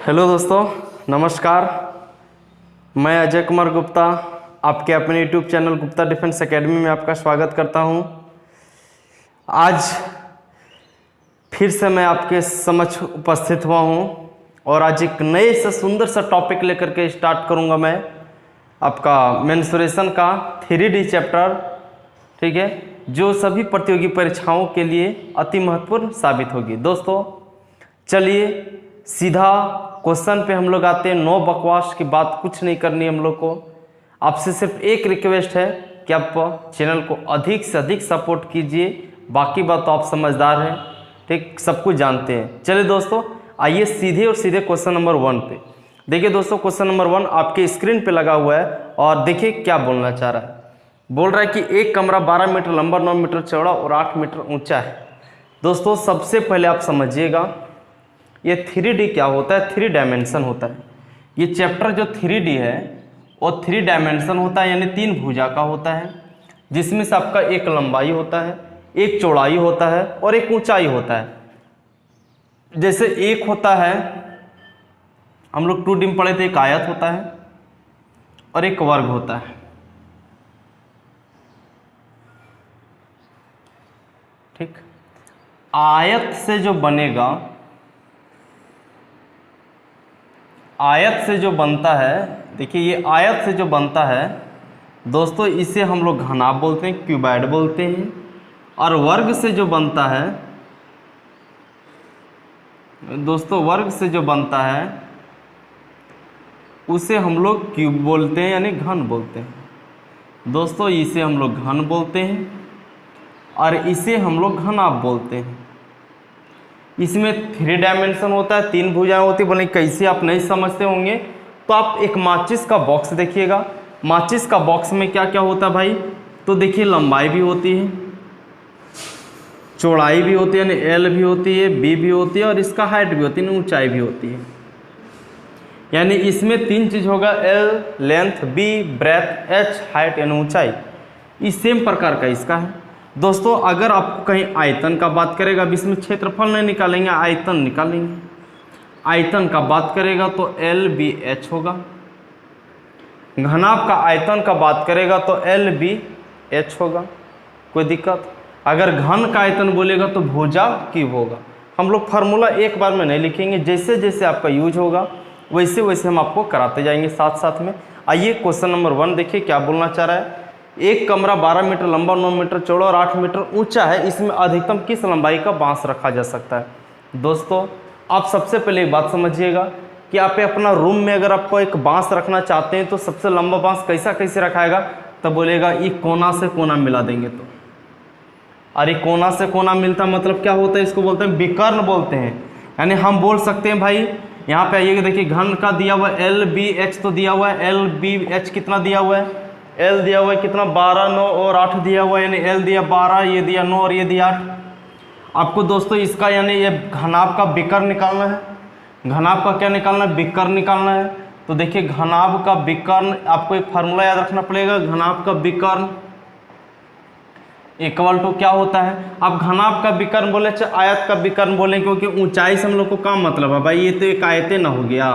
Hello दोस्तों, नमस्कार। मैं अजय कुमार गुप्ता आपके अपने YouTube channel Gupta defence academy में आपका स्वागत करता हूं। आज फिर से मैं आपके समक्ष उपस्थित हुआ हूं और आज एक नए से सुंदर सा टॉपिक लेकर के स्टार्ट करूंगा। मैं आपका मेंस्ट्रुएशन का 3D चैप्टर, ठीक है, जो सभी प्रतियोगी परीक्षाओं के लिए अति महत्वपूर्ण साबित होगी। दोस्तों चलिए सीधा क्वेश्चन पे हम लोग आते हैं। नो बकवास की बात कुछ नहीं करनी है हम लोग को। आपसे सिर्फ एक रिक्वेस्ट है कि आप चैनल को अधिक से अधिक सपोर्ट कीजिए। बाकी बात तो आप समझदार हैं, ठीक, सब कुछ जानते हैं। चलिए दोस्तों आइए सीधे और सीधे क्वेश्चन नंबर 1 पे। देखिए दोस्तों, क्वेश्चन नंबर 1 आपके स्क्रीन पे लगा हुआ है और देखिए क्या बोलना चाह रहा है। बोल रहा है कि एक कमरा 12 मीटर लंबा, 9 मीटर चौड़ा और 8 मीटर ऊंचा है। दोस्तों सबसे पहले आप समझिएगा ये 3D क्या होता है। 3 डायमेंशन होता है। ये चैप्टर जो 3D है वो 3 डायमेंशन होता है, यानी 3 भुजा का होता है, जिसमें से आपका एक लंबाई होता है, एक चौड़ाई होता है और एक ऊंचाई होता है। जैसे एक होता है, हम लोग 2D में पढ़े थे, एक आयत होता है और एक वर्ग होता है, ठीक। आयत से जो बनेगा, आयत से जो बनता है, देखिए ये आयत से जो बनता है दोस्तों, इसे हम लोग घनाभ बोलते हैं, क्यूबॉइड बोलते हैं। और वर्ग से जो बनता है दोस्तों, वर्ग से जो बनता है उसे हम लोग क्यूब बोलते हैं, यानी घन बोलते हैं। दोस्तों इसे हम लोग घन बोलते हैं और इसे हम लोग घनाभ बोलते हैं। इसमें 3 डायमेंशन होता है, 3 भुजाएं होती है। बोले कैसे, आप नहीं समझते होंगे तो आप एक माचिस का बॉक्स देखिएगा। माचिस का बॉक्स में क्या क्या होता है भाई, तो देखिए लंबाई भी होती है, चौड़ाई भी होती है, यानी L भी होती है, B भी होती है और इसका हाइट भी होती है, ऊंचाई भी होती है। यानी इसमें 3 चीज होगा, L length, B breadth, H height यानी ऊंचाई। इस सेम प्रकार का इसका है। दोस्तों अगर आपको कहीं आयतन का बात करेगा, अब इसमें क्षेत्रफल नहीं निकालेंगे, आयतन निकालेंगे। आयतन का बात करेगा तो LBH होगा। घनाभ का आयतन का बात करेगा तो LBH होगा। कोई दिक्कत? अगर घन का आयतन बोलेगा तो भुजा क्यूब होगा। हम लोग फार्मूला एक बार में नहीं लिखेंगे, जैसे जैसे आपका यूज होगा वैसे वैसे हम आपको कराते जाएंगे साथ साथ में। आइए क्वेश्चन नंबर 1 देखिए क्या बोलना चाह रहा है। एक कमरा 12 मीटर लंबा, 9 मीटर चौड़ा और 8 मीटर ऊंचा है। इसमें अधिकतम किस लंबाई का बांस रखा जा सकता है? दोस्तों आप सबसे पहले एक बात समझिएगा कि आप अपना रूम में अगर आपको एक बांस रखना चाहते हैं तो सबसे लंबा बांस कैसे रखाएगा? तब बोलेगा ये कोना से कोना मिला देंगे। तो अरे कोना से कोना मिलता मतलब क्या होता है? इसको बोलते हैं विकर्ण बोलते हैं। यानी हम बोल सकते हैं भाई, यहाँ पे आइएगा, देखिए घन का दिया हुआ है LBH तो दिया हुआ है। LBH कितना दिया हुआ है? L दिया हुआ है कितना? 12, 9 और 8 दिया हुआ है, यानी L दिया 12, ये दिया 9 और ये दिया 8। आपको दोस्तों इसका यानी ये घनाभ का विकर्ण निकालना है। घनाभ का क्या निकालना है? विकर्ण निकालना है। तो देखिए घनाभ का विकर्ण, आपको एक फार्मूला याद रखना पड़ेगा। घनाभ का विकर्ण इक्वल टू क्या होता है? आप घनाभ का विकर्ण बोले चाहे आयत का विकर्ण बोले, क्योंकि ऊंचाई से हम लोग को क्या मतलब है भाई, ये तो एक आयते ना हो गया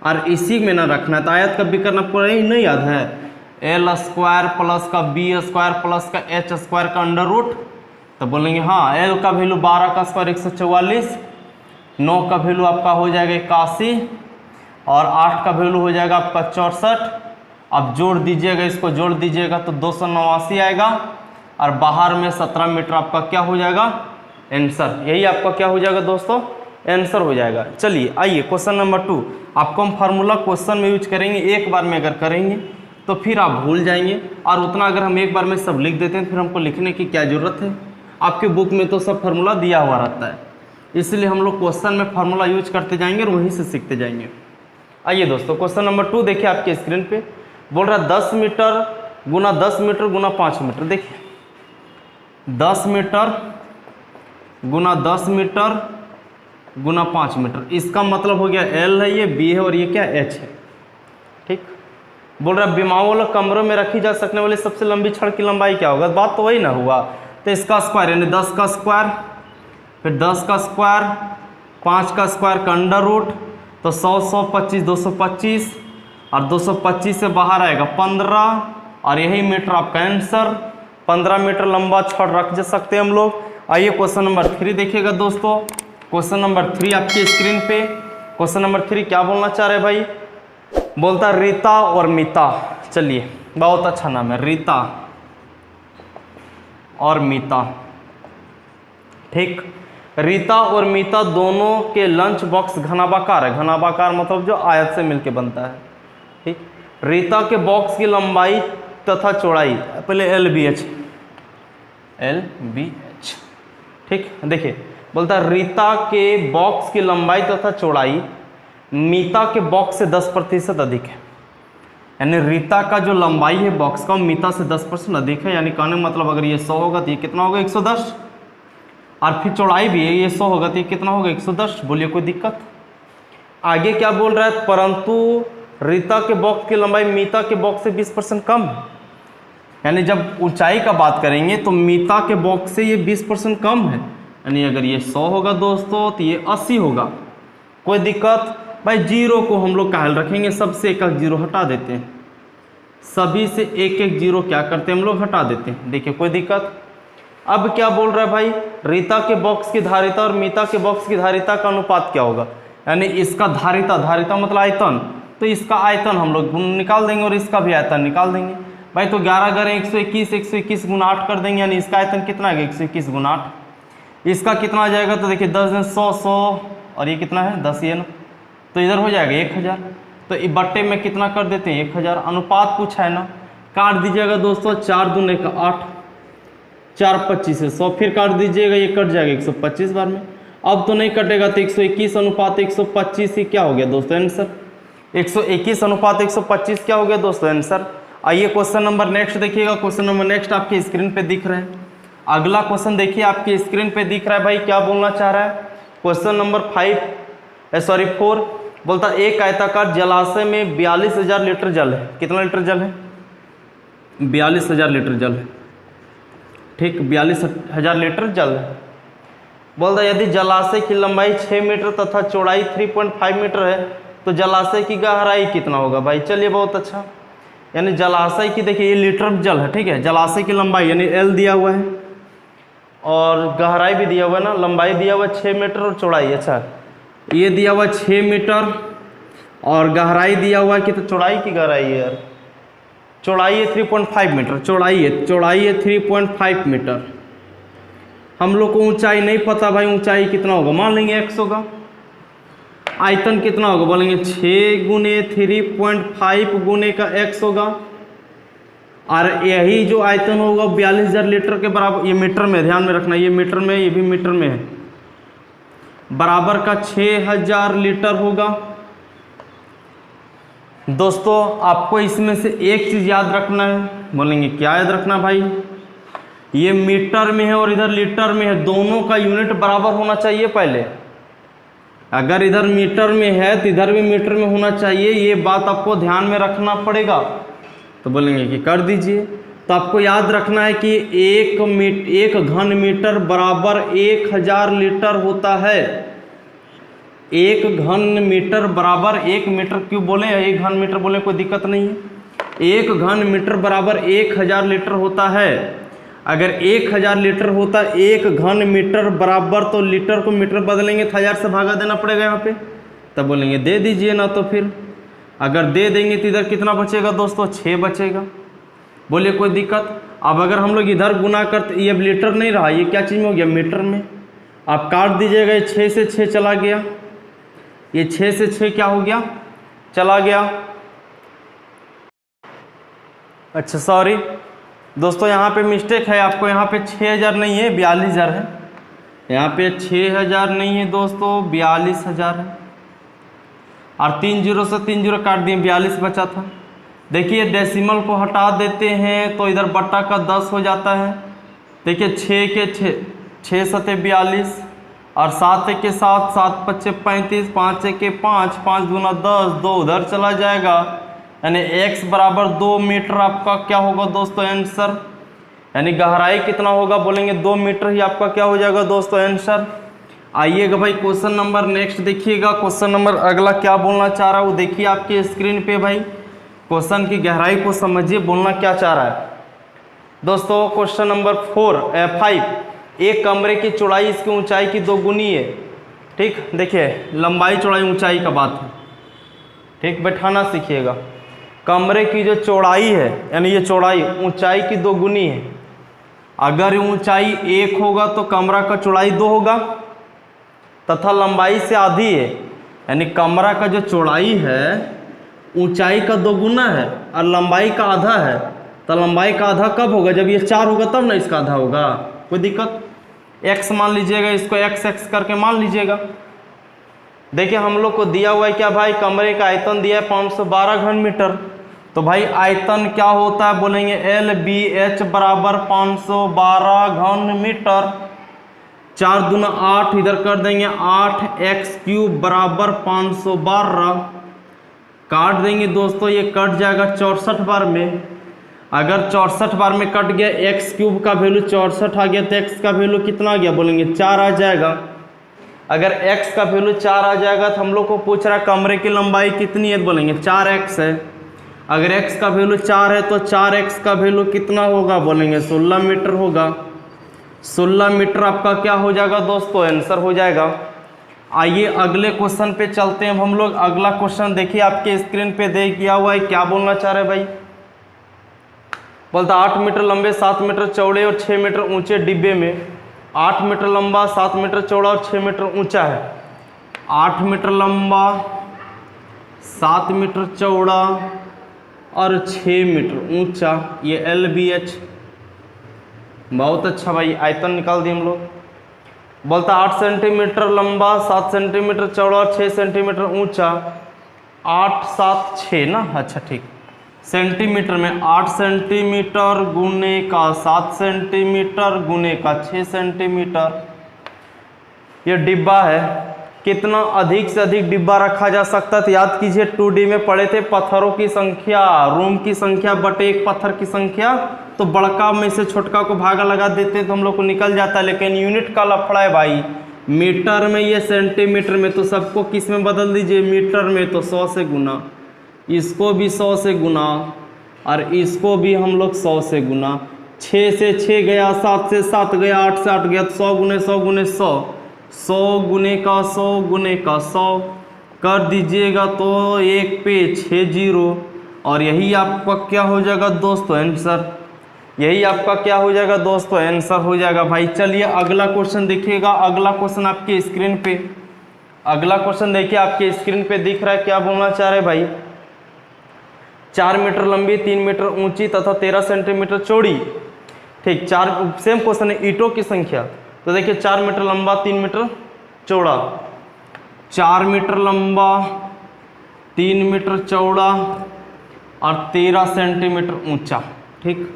और इसी में ना रखना है। तो आयत का विकर्ण आपको नहीं याद है? L स्क्वायर प्लस का B स्क्वायर प्लस का H स्क्वायर का अंडर रूट। तो बोलेंगे हाँ, L का वैल्यू 12 का स्क्वायर 144, 9 का वैल्यू आपका हो जाएगा 81 और 8 का वैल्यू हो जाएगा आपका 64। अब जोड़ दीजिएगा, इसको जोड़ दीजिएगा तो 289 आएगा और बाहर में 17 मीटर आपका क्या हो जाएगा? आंसर। यही आपका क्या हो जाएगा दोस्तों? आंसर हो जाएगा। चलिए आइए क्वेश्चन नंबर 2। आपको हम फार्मूला क्वेश्चन में यूज करेंगे। एक बार में अगर करेंगे तो फिर आप भूल जाएंगे, और उतना अगर हम एक बार में सब लिख देते हैं फिर हमको लिखने की क्या ज़रूरत है? आपके बुक में तो सब फार्मूला दिया हुआ रहता है, इसलिए हम लोग क्वेश्चन में फार्मूला यूज करते जाएंगे और वहीं से सीखते जाएंगे। आइए दोस्तों क्वेश्चन नंबर 2 देखिए आपके स्क्रीन पे। बोल रहा है 10 मीटर गुना 10 मीटर गुना 5 मीटर। देखिए 10 मीटर गुना 10 मीटर गुना 5 मीटर, इसका मतलब हो गया L है, ये B है और ये क्या H है, ठीक। बोल रहा है विमाओं वाले कमरों में रखी जा सकने वाली सबसे लंबी छड़ की लंबाई क्या होगा? बात तो वही ना हुआ। तो इसका स्क्वायर यानी 10 का स्क्वायर, फिर 10 का स्क्वायर, 5 का स्क्वायर का अंडर रूट, तो 100 125 225 और 225 से बाहर आएगा 15 और यही मीटर आपका आंसर। 15 मीटर लंबा छड़ रख जा सकते हैं हम लोग। आइए क्वेश्चन नंबर 3 देखिएगा दोस्तों। क्वेश्चन नंबर 3 आपकी स्क्रीन पे। क्वेश्चन नंबर 3 क्या बोलना चाह रहे हैं भाई? बोलता रीता और मीता। चलिए, बहुत अच्छा नाम है, रीता और मीता। ठीक, रीता और मीता दोनों के लंच बॉक्स घनाभाकार है। घनाभाकार मतलब जो आयत से मिलके बनता है। ठीक, रीता के बॉक्स की लंबाई तथा चौड़ाई, पहले LBH। ठीक, देखिए बोलता है रीता के बॉक्स की लंबाई तथा चौड़ाई मीता के बॉक्स से 10% अधिक है। यानी रीता का जो लंबाई है बॉक्स का मीता से 10% अधिक है। यानी कहने मतलब अगर ये 100 होगा तो ये कितना होगा? 110। और फिर चौड़ाई भी है, ये 100 होगा तो ये कितना होगा? 110। बोलिए कोई दिक्कत? आगे क्या बोल रहा है? परंतु रीता के बॉक्स की लंबाई मीता के बॉक्स से 20% कम है। यानी जब ऊंचाई का बात करेंगे तो मीता के बॉक्स से ये 20% कम है। यानी अगर ये 100 होगा दोस्तों तो ये 80 होगा। कोई दिक्कत? भाई जीरो को हम लोग कायल रखेंगे, सबसे एक एक जीरो हटा देते हैं। सभी से एक एक जीरो क्या करते हैं हम लोग? हटा देते हैं। देखिए कोई दिक्कत? अब क्या बोल रहा है भाई? रीता के बॉक्स की धारिता और मीता के बॉक्स की धारिता का अनुपात क्या होगा? यानी इसका धारिता, धारिता मतलब आयतन, तो इसका आयतन हम लोग निकाल देंगे और इसका भी आयतन निकाल देंगे। भाई तो 11 करें 121, 121 गुना 8 कर देंगे। यानी इसका आयतन कितना है? 121 गुना 8। इसका कितना आ जाएगा? तो देखिए 10 दिन 100 100 और ये कितना है? 10 ये ना, तो इधर हो जाएगा 1000। तो बट्टे में कितना कर देते हैं? 1000। अनुपात पूछा है ना, काट दीजिएगा दोस्तों। 4 दूने का 8, 4 25 है 100, फिर काट दीजिएगा, ये कट जाएगा 125 बार में। अब तो नहीं कटेगा तो 121 अनुपात 125 ही क्या हो गया दोस्तों? आंसर 121 अनुपात 125 क्या हो गया दोस्तों? आंसर। आइए क्वेश्चन नंबर नेक्स्ट देखिएगा। क्वेश्चन नंबर नेक्स्ट आपके स्क्रीन पे दिख रहे हैं। अगला क्वेश्चन देखिए आपकी स्क्रीन पे दिख रहा है। भाई क्या बोलना चाह रहा है? क्वेश्चन नंबर 4 बोलता एक आयताकार जलाशय में 42,000 लीटर जल है। कितना लीटर जल है? 42,000 लीटर जल है। ठीक, 42,000 लीटर जल है। बोलता यदि जलाशय की लंबाई 6 मीटर तथा चौड़ाई 3.5 मीटर है तो जलाशय की गहराई कितना होगा? भाई चलिए बहुत अच्छा। यानी जलाशय की, देखिए ये लीटर में जल है। ठीक है, जलाशय की लंबाई यानी L दिया हुआ है और गहराई भी दिया हुआ है ना। लंबाई दिया हुआ है 6 मीटर और चौड़ाई, अच्छा ये दिया हुआ 6 मीटर और गहराई दिया हुआ है कि, तो चौड़ाई की गहराई है यार, चौड़ाई है 3.5 मीटर। चौड़ाई है 3.5 मीटर। हम लोग को ऊंचाई नहीं पता भाई, ऊंचाई कितना होगा? मान लेंगे x होगा। आयतन कितना होगा? बोलेंगे 6 गुने 3.5 गुने का x होगा। और यही जो आयतन होगा 42,000 लीटर के बराबर। ये मीटर में, ध्यान में रखना, ये मीटर में, ये भी मीटर में है। बराबर का 6000 लीटर होगा। दोस्तों आपको इसमें से एक चीज याद रखना है। बोलेंगे क्या याद रखना भाई? ये मीटर में है और इधर लीटर में है, दोनों का यूनिट बराबर होना चाहिए पहले। अगर इधर मीटर में है तो इधर भी मीटर में होना चाहिए। ये बात आपको ध्यान में रखना पड़ेगा। तो बोलेंगे कि कर दीजिए। तो आपको याद रखना है कि एक घन मीटर बराबर 1000 लीटर होता है। एक घन मीटर बराबर 1 मीटर क्यों बोले? 1 घन मीटर बोले, कोई दिक्कत नहीं है। 1 घन मीटर बराबर 1000 लीटर होता है। अगर 1000 लीटर होता है 1 घन मीटर बराबर, तो लीटर को मीटर बदलेंगे तो 1000 से भागा देना पड़ेगा यहाँ पे। तब बोलेंगे दे दीजिए ना। तो फिर अगर दे देंगे तो इधर कितना बचेगा दोस्तों? 6 बचेगा। बोलिए कोई दिक्कत? अब अगर हम लोग इधर गुना करते, ये लीटर नहीं रहा, ये क्या चीज़ में हो गया? मीटर में। आप काट दीजिएगा, ये 6 से 6 चला गया, ये 6 से 6 क्या हो गया? चला गया। अच्छा सॉरी दोस्तों, यहाँ पे मिस्टेक है। आपको यहाँ पे 6000 नहीं है, 42,000 है। यहाँ पे 6000 नहीं है दोस्तों, 42,000 है। और 3 जीरो से 3 जीरो काट दिए, 42 बचा था। देखिए डेसिमल को हटा देते हैं तो इधर बट्टा का 10 हो जाता है। देखिए 6 के 6 सते 42 और 7 के 7, 7 पच्चे 35, 5 के 5, 5 दूना 10, 2 उधर चला जाएगा। यानी x बराबर 2 मीटर आपका क्या होगा दोस्तों? आंसर। यानी गहराई कितना होगा? बोलेंगे 2 मीटर ही आपका क्या हो जाएगा दोस्तों? आंसर। आइएगा भाई क्वेश्चन नंबर नेक्स्ट देखिएगा। क्वेश्चन नंबर अगला क्या बोलना चाह रहा है वो देखिए आपके स्क्रीन पे भाई। क्वेश्चन की गहराई को समझिए, बोलना क्या चाह रहा है दोस्तों। क्वेश्चन नंबर 5, एक कमरे की चौड़ाई इसकी ऊंचाई की 2 गुनी है। ठीक, देखिए लंबाई चौड़ाई ऊंचाई का बात है। ठीक, बैठाना सीखिएगा। कमरे की जो चौड़ाई है यानी ये चौड़ाई ऊंचाई की 2 गुनी है। अगर ऊंचाई 1 होगा तो कमरा का चौड़ाई 2 होगा, तथा लंबाई से आधी है यानी कमरा का जो चौड़ाई है ऊंचाई का 2 गुना है और लंबाई का आधा है। तो लंबाई का आधा कब होगा? जब ये 4 होगा तब ना इसका आधा होगा। कोई दिक्कत? x मान लीजिएगा, इसको x करके मान लीजिएगा। देखिए हम लोग को दिया हुआ है क्या भाई, कमरे का आयतन दिया है 512 घन मीटर। तो भाई आयतन क्या होता है बोलेंगे LBH बराबर 512 घन मीटर। 4 दूना 8, इधर कर देंगे 8x³ बराबर 512। काट देंगे दोस्तों, ये कट जाएगा 64 बार में। अगर 64 बार में कट गया, x³ का वैल्यू 64 आ गया तो x का वैल्यू कितना आ गया बोलेंगे 4 आ जाएगा। अगर x का वैल्यू 4 आ जाएगा तो हम लोग को पूछ रहा है कमरे की लंबाई कितनी है, बोलेंगे 4x है। अगर x का वैल्यू 4 है तो 4x का वैल्यू कितना होगा बोलेंगे 16 मीटर होगा। 16 मीटर आपका क्या हो जाएगा दोस्तों, आंसर हो जाएगा। आइए अगले क्वेश्चन पे चलते हैं हम लोग। अगला क्वेश्चन देखिए आपके स्क्रीन पे दे दिया हुआ है, क्या बोलना चाह रहे हैं भाई। बोलता 8 मीटर लंबे 7 मीटर चौड़े और 6 मीटर ऊंचे डिब्बे में 8 मीटर लंबा 7 मीटर चौड़ा और 6 मीटर ऊंचा है। 8 मीटर लंबा 7 मीटर चौड़ा और 6 मीटर ऊंचा, ये LBH। बहुत अच्छा भाई, आयतन निकाल दिए हम लोग। बोलता 8 सेंटीमीटर लंबा 7 सेंटीमीटर चौड़ा और 6 सेंटीमीटर ऊंचा। 8 7 6 ना, अच्छा ठीक। सेंटीमीटर में 8 सेंटीमीटर गुने का 7 सेंटीमीटर गुने का 6 सेंटीमीटर। ये डिब्बा है, कितना अधिक से अधिक डिब्बा रखा जा सकता है तो याद कीजिए 2D में पढ़े थे पत्थरों की संख्या, रूम की संख्या बटे एक पत्थर की संख्या। तो बड़का में से छोटका को भागा लगा देते हैं तो हम लोग को निकल जाता है। लेकिन यूनिट का लफड़ा है भाई, मीटर में ये सेंटीमीटर में, तो सबको किस में बदल दीजिए मीटर में। तो 100 से गुना, इसको भी 100 से गुना और इसको भी हम लोग 100 से गुना। 6 से 6 गया, 7 से 7 गया, 8 से 8 गया, तो 100 गुने 100 गुने 100, 100 गुने का 100 गुने का 100 कर दीजिएगा तो 1 पे 6 जीरो। और यही आपका क्या हो जाएगा दोस्तों आंसर, यही आपका क्या हो जाएगा दोस्तों आंसर हो जाएगा भाई। चलिए अगला क्वेश्चन देखिएगा। अगला क्वेश्चन आपके स्क्रीन पे, अगला क्वेश्चन देखिए आपके स्क्रीन पे दिख रहा है, क्या बोलना चाह रहे भाई। 4 मीटर लंबी 3 मीटर ऊंची तथा 13 सेंटीमीटर चौड़ी। ठीक, 4 सेम क्वेश्चन है, ईंटों की संख्या। तो देखिए 4 मीटर लंबा 3 मीटर चौड़ा, 4 मीटर लंबा 3 मीटर चौड़ा और 13 सेंटीमीटर ऊंचा। ठीक,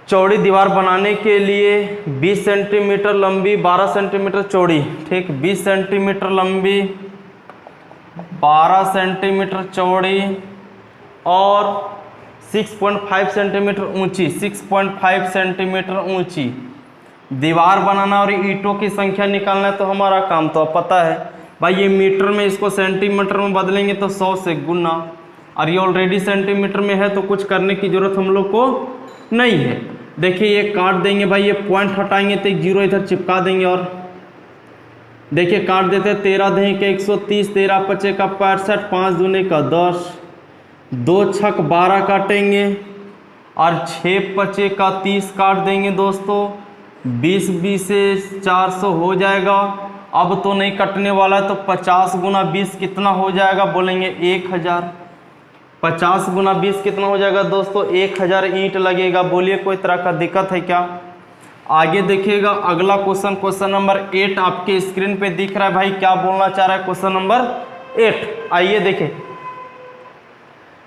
चौड़ी दीवार बनाने के लिए 20 सेंटीमीटर लंबी 12 सेंटीमीटर चौड़ी। ठीक, 20 सेंटीमीटर लंबी 12 सेंटीमीटर चौड़ी और 6.5 सेंटीमीटर ऊंची, 6.5 सेंटीमीटर ऊंची दीवार बनाना और ईंटों की संख्या निकालना है। तो हमारा काम तो अब पता है भाई, ये मीटर में इसको सेंटीमीटर में बदलेंगे तो 100 से गुना, और ये ऑलरेडी सेंटीमीटर में है तो कुछ करने की जरूरत हम लोग को नहीं है। देखिए ये काट देंगे भाई, ये पॉइंट हटाएंगे तो एक जीरो इधर चिपका देंगे। और देखिए काट देते हैं, 13 दें के 130, 13 पचे का 65, 5 दूने का 10, 2 छक 12 काटेंगे और 6 पचे का 30 काट देंगे दोस्तों। 20 20 से 400 हो जाएगा। अब तो नहीं कटने वाला है तो 50 गुना 20 कितना हो जाएगा बोलेंगे 1000। 50 गुना 20 कितना हो जाएगा दोस्तों 1000 ईंट लगेगा। बोलिए कोई तरह का दिक्कत है क्या। आगे देखिएगा अगला क्वेश्चन, क्वेश्चन नंबर 8 आपके स्क्रीन पे दिख रहा है भाई, क्या बोलना चाह रहा है क्वेश्चन नंबर 8। आइए देखें,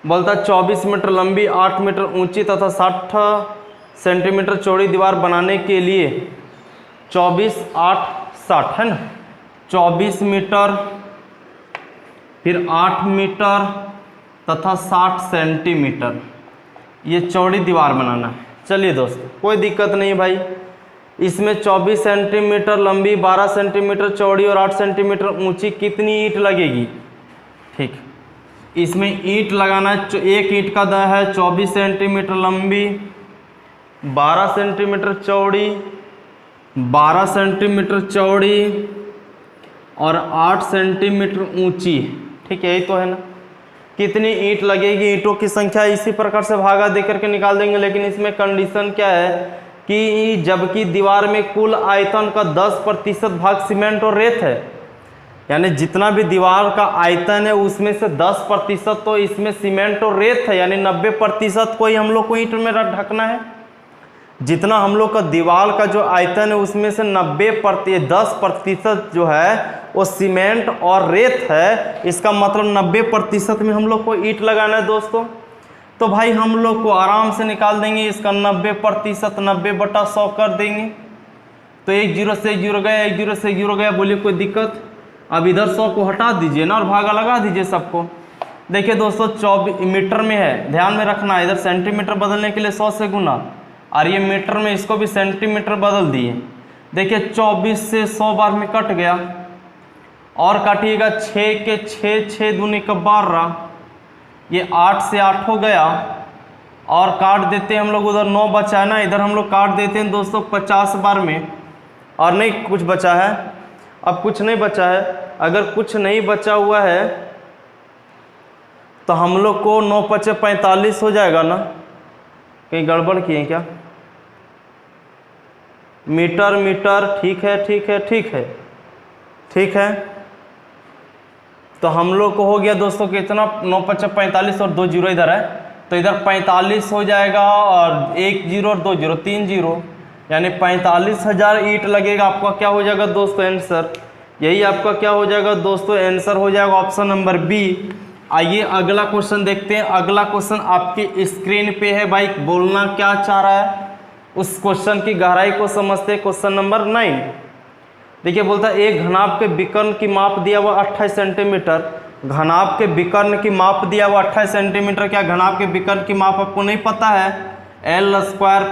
बोलता 24 मीटर लंबी 8 मीटर ऊंची तथा 60 सेंटीमीटर चौड़ी दीवार बनाने के लिए 24 8 60 है ना, 24 मीटर फिर 8 मीटर तथा 60 सेंटीमीटर ये चौड़ी दीवार बनाना है। चलिए दोस्तों कोई दिक्कत नहीं भाई, इसमें 24 सेंटीमीटर लंबी, 12 सेंटीमीटर चौड़ी और 8 सेंटीमीटर ऊंची कितनी ईंट लगेगी? ठीक, इसमें ईंट लगाना है। एक ईंट का है 24 सेंटीमीटर लंबी, 12 सेंटीमीटर चौड़ी, 12 सेंटीमीटर चौड़ी और 8 सेंटीमीटर ऊंची। ठीक है, यही तो है ना। कितनी ईंट लगेगी? ईंटों की संख्या इसी प्रकार से भागा दे करके निकाल देंगे, लेकिन इसमें कंडीशन क्या है कि जबकि दीवार में कुल आयतन का 10% भाग सीमेंट और रेत है, यानी जितना भी दीवार का आयतन है उसमें से 10% तो इसमें सीमेंट और रेत है, यानी 90% को ही हम लोग को ईंट में ढकना है। जितना हम लोग का दीवार का जो आयतन है उसमें से 10% जो है वो सीमेंट और रेत है, इसका मतलब 90% में हम लोग को ईंट लगाना है दोस्तों। तो भाई हम लोग को आराम से निकाल देंगे इसका 90%, 90/100 कर देंगे। तो 1 0 से 1 0 गया, 1 0 से 1 0 गया, बोलिए कोई दिक्कत? अब इधर 100 को हटा दीजिए ना और भागा लगा दीजिए सबको। देखिए दोस्तों 24 मीटर में है, ध्यान में रखना है। इधर सेंटीमीटर बदलने के लिए 100 से गुना, और ये मीटर में इसको भी सेंटीमीटर बदल दिए। देखिए 24 से 100 बार में कट गया, और काटिएगा 6 के 6, 6 दूनी का 12, ये 8 से 8 हो गया, और काट देते हैं हम लोग। उधर 9 बचा है ना, इधर हम लोग काट देते हैं दोस्तों 50 बार में, और नहीं कुछ बचा है। अब कुछ नहीं बचा है, अगर कुछ नहीं बचा हुआ है तो हम लोग को 9 × 5 = 45 हो जाएगा ना। कहीं गड़बड़ किए क्या? मीटर मीटर, ठीक है ठीक है ठीक है ठीक है। तो हम लोग को हो गया दोस्तों कितना? 9 × 5 = 45 और 2 0 इधर है, तो इधर 45 हो जाएगा, और 1 0 और 2 0, 3 0, यानी 45,000 ईंट लगेगा। आपका क्या हो जाएगा दोस्तों आंसर? यही आपका क्या हो जाएगा दोस्तों आंसर? हो जाएगा ऑप्शन नंबर बी। आइए अगला क्वेश्चन देखते हैं। अगला क्वेश्चन आपकी स्क्रीन पे है। भाई बोलना क्या चाह रहा है, उस क्वेश्चन की गहराई को समझते हैं। क्वेश्चन नंबर 9 देखिए, बोलता है एक घनाभ के विकर्ण की माप दिया हुआ 28 सेंटीमीटर। घनाभ के विकर्ण की माप दिया हुआ 28 सेंटीमीटर। क्या घनाभ के विकर्ण की माप आपको नहीं पता है? L²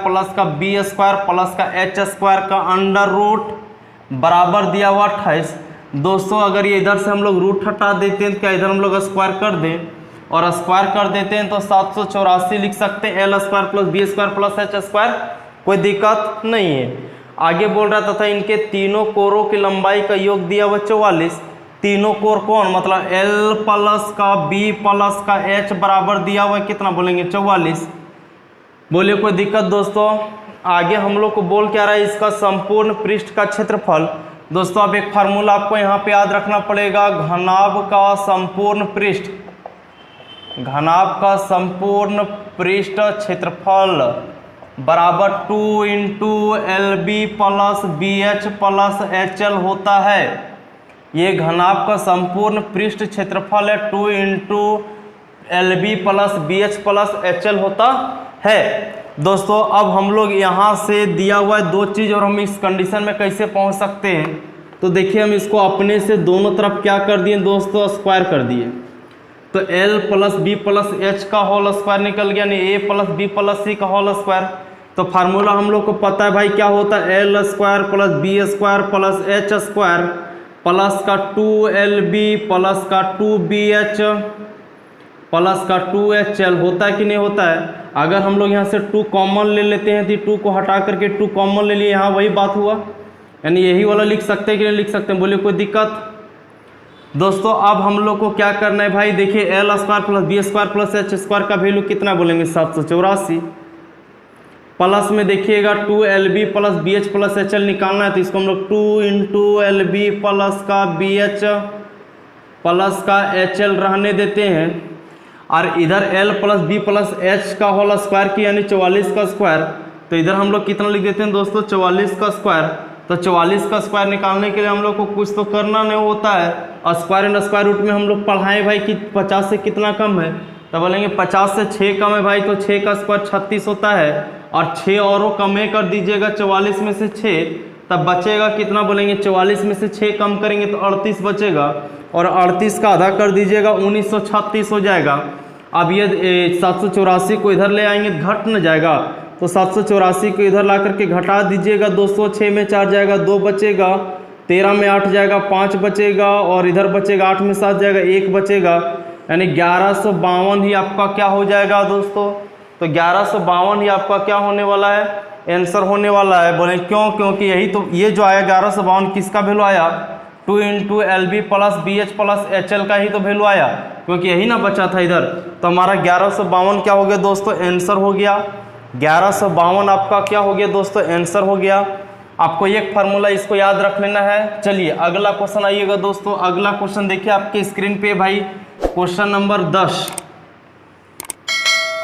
प्लस का B² प्लस का H² का अंडर रूट बराबर दिया हुआ 28। दोस्तों अगर ये इधर से हम लोग रूट हटा देते हैं, क्या इधर हम लोग स्क्वायर कर दें और स्क्वायर कर देते हैं तो 784 लिख सकते हैं। L² plus B² plus H², कोई दिक्कत नहीं है। आगे बोल रहा था इनके तीनों कोरों की लंबाई का योग दिया हुआ 44। तीनों कोर कौन? मतलब L प्लस का B प्लस का H बराबर दिया हुआ कितना? बोलेंगे 44। बोलिए कोई दिक्कत दोस्तों? आगे हम लोग को बोल क्या रहा है? इसका संपूर्ण पृष्ठ का क्षेत्रफल। दोस्तों अब एक फार्मूला आपको यहाँ पे याद रखना पड़ेगा। घनाभ का संपूर्ण पृष्ठ, घनाभ का संपूर्ण पृष्ठ क्षेत्रफल बराबर 2 × LB plus BH plus HL होता है। ये घनाभ का संपूर्ण पृष्ठ क्षेत्रफल है, 2 × LB plus BH plus HL होता है। दोस्तों अब हम लोग यहाँ से दिया हुआ है 2 चीज़, और हम इस कंडीशन में कैसे पहुँच सकते हैं? तो देखिए हम इसको अपने से दोनों तरफ क्या कर दिए दोस्तों? स्क्वायर कर दिए। तो L plus B plus H का होल स्क्वायर निकल गया, यानी A plus B plus C का होल स्क्वायर। तो फार्मूला हम लोग को पता है भाई क्या होता है? L² plus B² plus H² plus का 2LB प्लस का 2BH प्लस का 2HL होता है कि नहीं होता है? अगर हम लोग यहाँ से 2 कॉमन ले लेते हैं तो 2 को हटा करके 2 कॉमन ले लिए, यहाँ वही बात हुआ, यानी यही वाला लिख सकते हैं कि नहीं लिख सकते हैं? बोलिए कोई दिक्कत? दोस्तों अब हम लोग को क्या करना है भाई? देखिए L² plus B² plus H² का वैल्यू कितना? बोलेंगे 784। प्लस में देखिएगा 2LB plus BH plus HL निकालना है, तो इसको हम लोग 2 × LB प्लस का BH प्लस का HL रहने देते हैं, और इधर L plus B plus H का होल स्क्वायर की, यानी 44 का स्क्वायर। तो इधर हम लोग कितना लिख देते हैं दोस्तों? 44 का स्क्वायर। तो 44 का स्क्वायर निकालने के लिए हम लोग को कुछ तो करना नहीं होता है, और स्क्वायर एंड स्क्वायर रूट में हम लोग पढ़ाएं भाई कि 50 से कितना कम है? तो बोलेंगे 50 से 6 कम है भाई, तो 6 का स्क्वायर 36 होता है, और 6 औरों कम कर दीजिएगा 44 में से 6, तब बचेगा कितना? बोलेंगे 44 में से 6 कम करेंगे तो 38 बचेगा, और 38 का आधा कर दीजिएगा 1936 हो जाएगा। अब ये 784 को इधर ले आएंगे, घट न जाएगा, तो 784 को इधर ला करके घटा दीजिएगा दोस्तों। 6 में 4 जाएगा, 2 बचेगा, 13 में 8 जाएगा, 5 बचेगा, और इधर बचेगा 8 में 7 जाएगा, 1 बचेगा, यानी 1152 ही आपका क्या हो जाएगा दोस्तों। तो 1152 ही आपका क्या होने वाला है, आंसर होने वाला है। बोले क्यों, क्योंकि यही तो ये जो आया 1152 किसका वैल्यू आया, 2 into LB plus BH plus HL का ही तो वैल्यू आया, क्योंकि यही ना बचा था इधर। तो हमारा 1152 क्या हो गया दोस्तों, आंसर हो गया। 1152 आपका क्या हो गया दोस्तों, आंसर हो गया। आपको एक फार्मूला इसको याद रख लेना है। चलिए अगला क्वेश्चन आइएगा दोस्तों। अगला क्वेश्चन देखिए आपके स्क्रीन पे भाई, क्वेश्चन नंबर 10।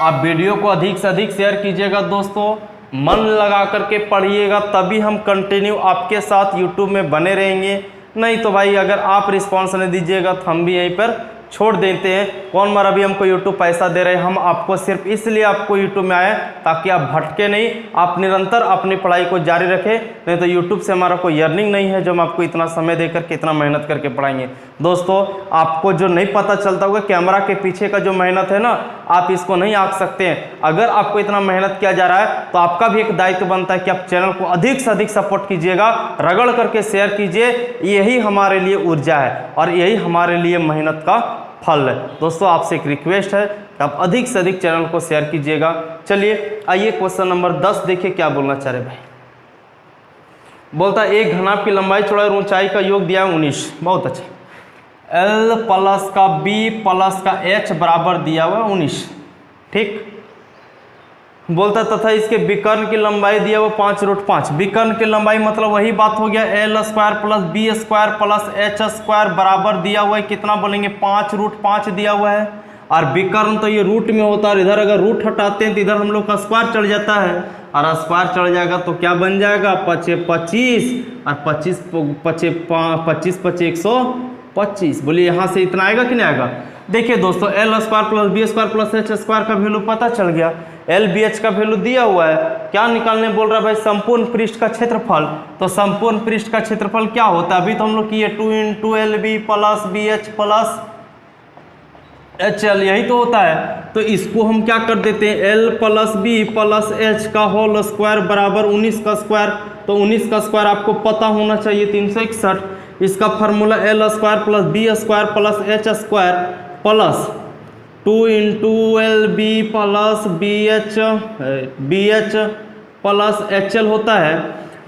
आप वीडियो को अधिक से अधिक शेयर कीजिएगा दोस्तों, मन लगा करके पढ़िएगा, तभी हम कंटिन्यू आपके साथ यूट्यूब में बने रहेंगे। नहीं तो भाई अगर आप रिस्पॉन्स नहीं दीजिएगा तो हम भी यहीं पर छोड़ देते हैं। कौन मरा भी हमको यूट्यूब पैसा दे रहे हैं, हम आपको सिर्फ इसलिए आपको यूट्यूब में आए ताकि आप भटके नहीं, आप निरंतर अपनी पढ़ाई को जारी रखें। नहीं तो यूट्यूब से हमारा कोई अर्निंग नहीं है जो हम आपको इतना समय देकर के इतना मेहनत करके पढ़ाएंगे। दोस्तों आपको जो नहीं पता चलता होगा कैमरा के पीछे का जो मेहनत है ना, आप इसको नहीं आंक सकते हैं। अगर आपको इतना मेहनत किया जा रहा है तो आपका भी एक दायित्व बनता है कि आप चैनल को अधिक से अधिक सपोर्ट कीजिएगा, रगड़ करके शेयर कीजिए। यही हमारे लिए ऊर्जा है और यही हमारे लिए मेहनत का फल है। दोस्तों आपसे एक रिक्वेस्ट है, आप अधिक से अधिक चैनल को शेयर कीजिएगा। चलिए आइए क्वेश्चन नंबर 10 देखिए क्या बोलना चाह रहे भाई। बोलता है एक घनाभ की लंबाई चौड़ाई और ऊंचाई का योग दिया है 19। बहुत अच्छा। L प्लस का B प्लस का H बराबर दिया हुआ 19। ठीक। बोलता तथा इसके विकर्ण की लंबाई दिया हुआ 5√5। विकर्ण की लंबाई मतलब वही बात हो गया, L square plus B square plus H square बराबर दिया हुआ है कितना बोलेंगे, 5√5 दिया हुआ है। और विकर्ण तो ये रूट में होता है, इधर अगर रूट हटाते हैं तो इधर हम लोग का स्क्वायर चढ़ जाता है, और स्क्वायर चढ़ जाएगा तो क्या बन जाएगा, 25 और 25 125। बोलिए यहाँ से इतना आएगा कि नहीं आएगा। देखिए दोस्तों L square plus B square plus H square का वैल्यू पता चल गया, LBH का वैल्यू दिया हुआ है। क्या निकालने बोल रहा है भाई, संपूर्ण पृष्ठ का क्षेत्रफल। तो संपूर्ण पृष्ठ का क्षेत्रफल क्या होता है, अभी तो हम लोग किए 2 into LB plus BH plus HL, यही तो होता है। तो इसको हम क्या कर देते हैं, L plus B plus H का होल स्क्वायर बराबर 19 का स्क्वायर। तो 19 का स्क्वायर आपको पता होना चाहिए 361। इसका formula L square plus B square plus H square plus 2 into LB plus BH plus HL होता है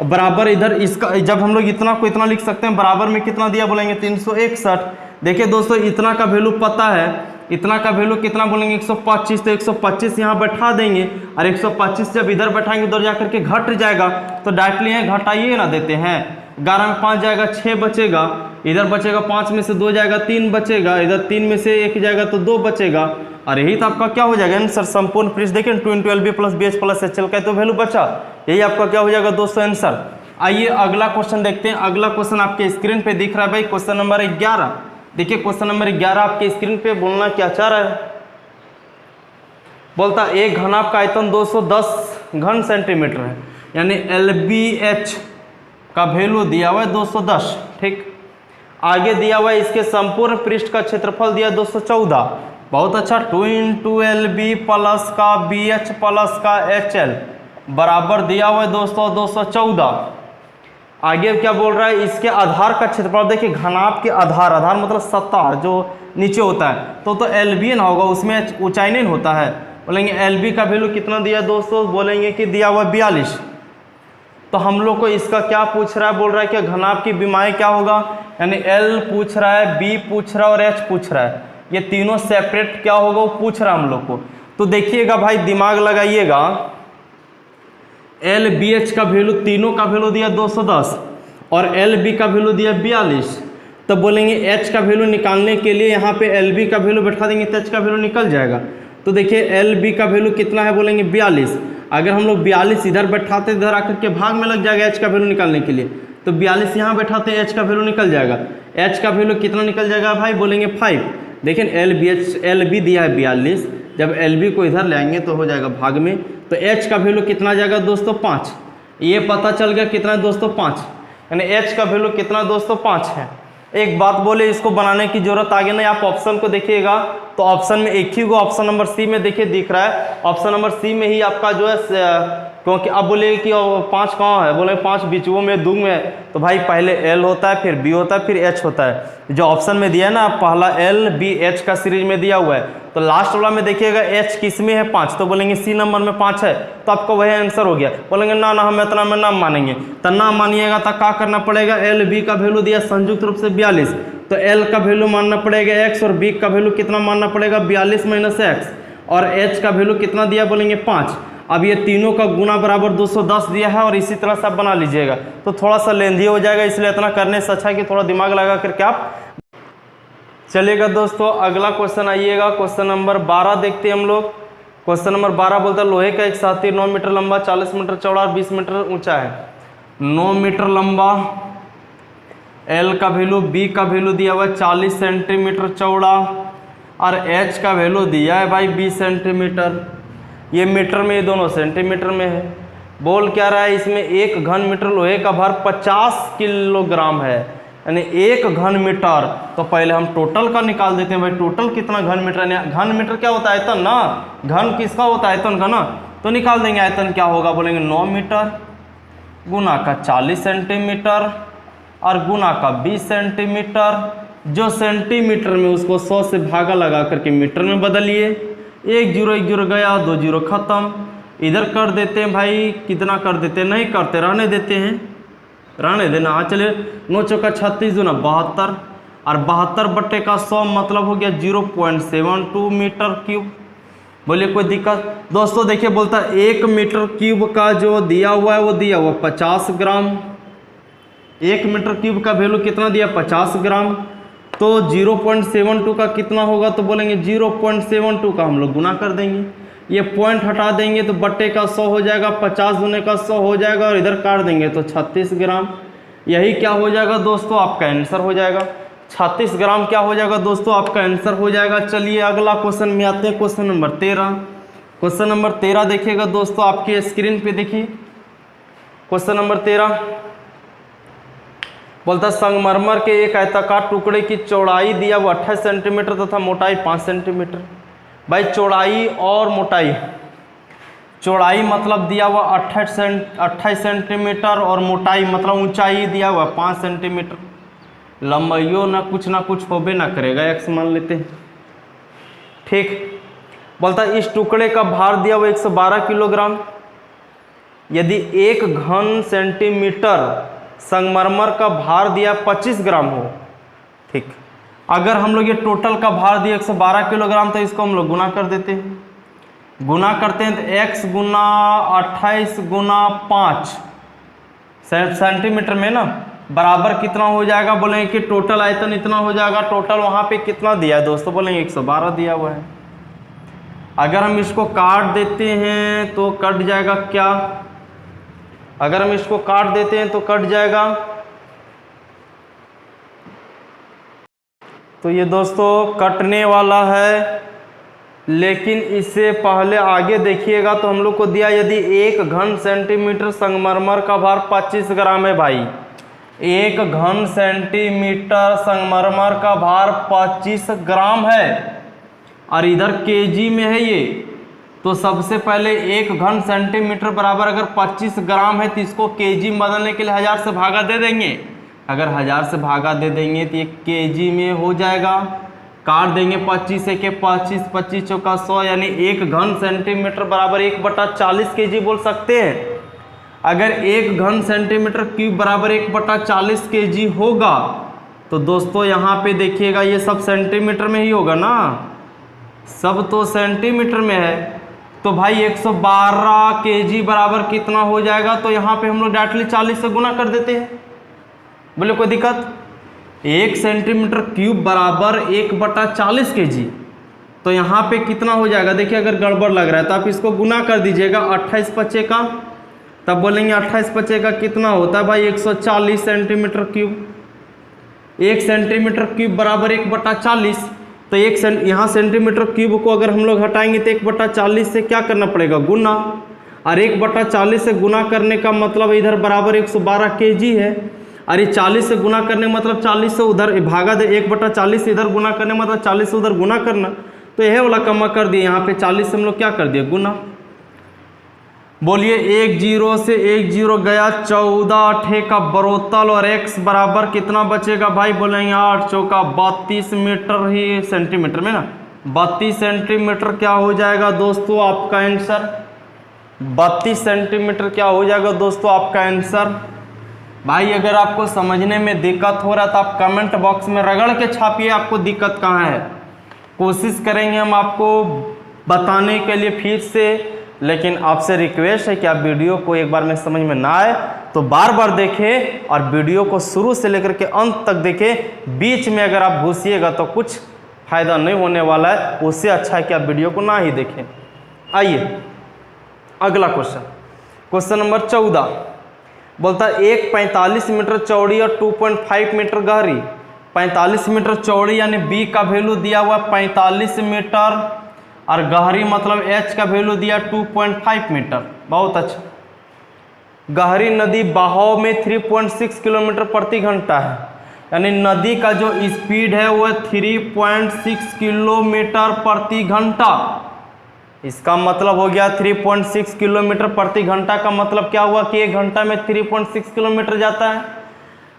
बराबर। इधर इसका जब हम लोग इतना को इतना लिख सकते हैं, बराबर में कितना दिया बोलेंगे 361। देखिए दोस्तों इतना का वैल्यू पता है, इतना का वैल्यू कितना बोलेंगे 125। तो 125 यहाँ बैठा देंगे, और 125 जब इधर बैठाएंगे उधर जाकर के घट जाएगा, तो डायरेक्टली यहाँ घटाइए ना देते हैं। 11 में 5 जाएगा, 6 बचेगा, इधर बचेगा 5 में से 2 जाएगा, 3 बचेगा, इधर 3 में से 1 जाएगा तो 2 बचेगा। और यही तो आपका क्या हो जाएगा आंसर, संपूर्ण पृष्ठ। देखिए 2 into LB plus BH plus HL का तो वैल्यू बचा, यही आपका क्या हो जाएगा दोस्तों आंसर। आइए अगला क्वेश्चन देखते हैं। अगला क्वेश्चन आपके स्क्रीन पे दिख रहा है भाई, क्वेश्चन नंबर 11। देखिए क्वेश्चन नंबर 11 आपके स्क्रीन पे बोलना क्या चाह रहा है। बोलता एक घनाभ का आयतन 210 घन सेंटीमीटर है, यानी LBH का वैल्यू दिया हुआ है 210। ठीक। आगे दिया हुआ है इसके संपूर्ण पृष्ठ का क्षेत्रफल दिया 214। बहुत अच्छा। 2 इंटू LB प्लस का BH प्लस का HL बराबर दिया हुआ है दोस्तों 214। आगे क्या बोल रहा है, इसके आधार का क्षेत्रफल। देखिए घनाभ के आधार, आधार मतलब सतह जो नीचे होता है, तो LB ना होगा, उसमें ऊंचाई नहीं होता है। बोलेंगे LB का वैल्यू कितना दिया दोस्तों, बोलेंगे कि दिया हुआ 42। तो हम लोग को इसका क्या पूछ रहा है, बोल रहा है कि घनाभ की विमाएँ क्या होगा, यानी L पूछ रहा है, B पूछ रहा है और H पूछ रहा है। ये तीनों सेपरेट क्या होगा वो पूछ रहा है हम लोग को। तो देखिएगा भाई दिमाग लगाइएगा, LBH का वैल्यू, तीनों का वैल्यू दिया 210 और LB का वैल्यू दिया 42। तो बोलेंगे H का वैल्यू निकालने के लिए यहाँ पे LB का वैल्यू बैठा देंगे तो H का वैल्यू निकल जाएगा। तो देखिए LB का वैल्यू कितना है, बोलेंगे 42। अगर हम लोग 42 इधर बैठाते इधर आकर के भाग में लग जाएगा H का वैल्यू निकालने के लिए, तो 42 यहाँ बैठाते H का वैल्यू निकल जाएगा। H का वैल्यू कितना निकल जाएगा भाई, बोलेंगे 5। देखिए LB दिया है 42, जब LB को इधर लाएंगे तो हो जाएगा भाग में, तो H का वैल्यू कितना जाएगा दोस्तों 5। ये पता चल गया कितना है दोस्तों 5, यानी H का वैल्यू कितना दोस्तों 5 है। एक बात बोले, इसको बनाने की जरूरत आगे नहीं। आप ऑप्शन को देखिएगा तो ऑप्शन में एक ही को ऑप्शन नंबर सी में देखिए दिख रहा है। ऑप्शन नंबर सी में ही आपका जो है, क्योंकि अब बोले कि 5 कहाँ है, बोले 5 बीचों में दू में, तो भाई पहले एल होता है, फिर बी होता है, फिर एच होता है। जो ऑप्शन में दिया है ना, पहला एल बी एच का सीरीज में दिया हुआ है, तो लास्ट वाला में देखिएगा एच किस में है 5, तो बोलेंगे सी नंबर में 5 है, तो आपका वही आंसर हो गया। बोलेंगे ना ना हम इतना में ना मानेंगे, तो ना मानिएगा तो क्या करना पड़ेगा, एल बी का वैल्यू दिया संयुक्त रूप से 42, तो एल का वैल्यू मानना पड़ेगा x और b का वैल्यू कितना मानना पड़ेगा 42 माइनस एक्स, और h का वैल्यू कितना दिया बोलेंगे 5। अब ये तीनों का गुना बराबर 210 दिया है, और इसी तरह से आप बना लीजिएगा। तो थोड़ा सा लेंदी हो जाएगा, इसलिए इतना करने से अच्छा है कि थोड़ा दिमाग लगा करके आप चलिएगा। दोस्तों अगला क्वेश्चन आइएगा, क्वेश्चन नंबर 12 देखते हैं हम लोग। क्वेश्चन नंबर 12 बोलता है लोहे का एक साथी 9 मीटर लंबा, 40 मीटर चौड़ा और 20 मीटर ऊंचा है। 9 मीटर लंबा, एल का वैल्यू, बी का वैल्यू दिया हुआ है 40 सेंटीमीटर चौड़ा, और एच का वैल्यू दिया है भाई 20 सेंटीमीटर। ये मीटर में, ये दोनों सेंटीमीटर में है। बोल क्या रहा है, इसमें 1 घन मीटर लोहे का भार 50 किलोग्राम है, यानी 1 घन मीटर। तो पहले हम टोटल का निकाल देते हैं भाई, टोटल कितना घन मीटर, यानी घन मीटर क्या होता है आयतन ना, घन किसका होता है आयतन का ना, तो निकाल देंगे आयतन क्या होगा, बोलेंगे 9 मीटर गुना का 40 सेंटीमीटर और गुना का 20 सेंटीमीटर। जो सेंटीमीटर में उसको 100 से भागा लगा करके मीटर में बदलिए। 1 0 गया, 2 0 खत्म। इधर कर देते हैं भाई, कितना कर देते हैं, नहीं करते, रहने देते हैं, रहने देना। हाँ चलिए, 9 चौका 36 दूना 72, और 72 बट्टे का 100 मतलब हो गया 0.72 मीटर क्यूब। बोलिए कोई दिक्कत। दोस्तों देखिए बोलता है 1 मीटर क्यूब का जो दिया हुआ है वो दिया हुआ 50 ग्राम। 1 मीटर क्यूब का वैल्यू कितना दिया 50 ग्राम, तो 0.72 का कितना होगा, तो बोलेंगे 0.72 का हम लोग गुना कर देंगे। ये पॉइंट हटा देंगे तो बट्टे का 100 हो जाएगा, 50 दूने का 100 हो जाएगा, और इधर काट देंगे तो 36 ग्राम। यही क्या हो जाएगा दोस्तों, आपका आंसर हो जाएगा 36 ग्राम। क्या हो जाएगा दोस्तों, आपका आंसर हो जाएगा। चलिए अगला क्वेश्चन में आते हैं, क्वेश्चन नंबर 13। क्वेश्चन नंबर 13 देखिएगा दोस्तों, आपकी स्क्रीन पे देखिए। क्वेश्चन नंबर 13 बोलता संगमरमर के एक आयताकार टुकड़े की चौड़ाई दिया वो 28 सेंटीमीटर तथा मोटाई 5 सेंटीमीटर। भाई चौड़ाई और मोटाई, चौड़ाई मतलब दिया हुआ 28 सेंटीमीटर, और मोटाई मतलब ऊंचाई दिया हुआ 5 सेंटीमीटर। लंबाइयों ना कुछ होबे ना करेगा, एक्स मान लेते हैं, ठीक। बोलता इस टुकड़े का भार दिया हुआ 112 किलोग्राम। यदि 1 घन सेंटीमीटर संगमरमर का भार दिया 25 ग्राम हो, ठीक। अगर हम लोग ये टोटल का भार दिया 112 किलोग्राम, तो इसको हम लोग गुना कर देते हैं। गुना करते हैं तो x गुना 28 गुना 5 सेंटीमीटर में ना बराबर कितना हो जाएगा, बोलेंगे कि टोटल आयतन इतना हो जाएगा। टोटल वहाँ पे कितना दिया है दोस्तों, बोलेंगे 112 दिया हुआ है। अगर हम इसको काट देते हैं तो कट जाएगा क्या, अगर हम इसको काट देते हैं तो कट जाएगा, तो ये दोस्तों कटने वाला है। लेकिन इससे पहले आगे देखिएगा तो हम लोग को दिया यदि 1 घन सेंटीमीटर संगमरमर का भार 25 ग्राम है भाई, 1 घन सेंटीमीटर संगमरमर का भार 25 ग्राम है, और इधर केजी में है ये। तो सबसे पहले 1 घन सेंटीमीटर बराबर अगर 25 ग्राम है तो इसको केजी में बदलने के लिए 1000 से भागा दे देंगे। अगर 1000 से भागा दे देंगे तो ये केजी में हो जाएगा। काट देंगे 25 से के 25, 25 चौका 100, यानी 1 घन सेंटीमीटर बराबर 1/40 केजी बोल सकते हैं। अगर 1 घन सेंटीमीटर क्यूब बराबर 1/40 केजी होगा तो दोस्तों यहाँ पे देखिएगा ये सब सेंटीमीटर में ही होगा ना, सब तो सेंटीमीटर में है। तो भाई 112 केजी बराबर कितना हो जाएगा, तो यहाँ पे हम लोग डायरेक्टली 40 से गुना कर देते हैं। बोले कोई दिक्कत। 1 सेंटीमीटर क्यूब बराबर 1/40 केजी, तो यहाँ पे कितना हो जाएगा, देखिए अगर गड़बड़ लग रहा है तो आप इसको गुना कर दीजिएगा 28 पचे का, तब बोलेंगे 28 पचे का कितना होता है भाई 140 सेंटीमीटर क्यूब। 1 सेंटीमीटर क्यूब बराबर 1/40, तो यहाँ सेंटीमीटर क्यूब को अगर हम लोग हटाएंगे तो 1/40 से क्या करना पड़ेगा, गुना, और 1/40 से गुना करने का मतलब इधर बराबर 112 केजी है। अरे 40 से गुना करने मतलब 40 से उधर भागा दे, 1/40 से इधर गुना करने मतलब 40 से उधर गुना करना। तो यह वाला कमा कर दिए, यहाँ पे 40 से हम लोग क्या कर दिए, गुना। बोलिए 1 0 से 1 0 गया, 14 8 का बरोतल और x बराबर कितना बचेगा भाई, बोलेंगे 8 चौका 32 मीटर ही सेंटीमीटर में ना, 32 सेंटीमीटर क्या हो जाएगा दोस्तों आपका आंसर, 32 सेंटीमीटर क्या हो जाएगा दोस्तों आपका आंसर। भाई अगर आपको समझने में दिक्कत हो रहा है तो आप कमेंट बॉक्स में रगड़ के छापिए आपको दिक्कत कहाँ है, कोशिश करेंगे हम आपको बताने के लिए फिर से। लेकिन आपसे रिक्वेस्ट है कि आप वीडियो को एक बार में समझ में ना आए तो बार बार देखें और वीडियो को शुरू से लेकर के अंत तक देखें। बीच में अगर आप घुसिएगा तो कुछ फायदा नहीं होने वाला है, उससे अच्छा है कि आप वीडियो को ना ही देखें। आइए अगला क्वेश्चन, क्वेश्चन नंबर 14 बोलता है एक 45 मीटर चौड़ी और 2.5 मीटर गहरी, 45 मीटर चौड़ी यानी बी का वैल्यू दिया हुआ 45 मीटर और गहरी मतलब एच का वैल्यू दिया 2.5 मीटर। बहुत अच्छा। गहरी नदी बहाव में 3.6 किलोमीटर प्रति घंटा है, यानी नदी का जो स्पीड है वह 3.6 किलोमीटर प्रति घंटा। इसका मतलब हो गया 3.6 किलोमीटर प्रति घंटा का मतलब क्या हुआ कि 1 घंटा में 3.6 किलोमीटर जाता है।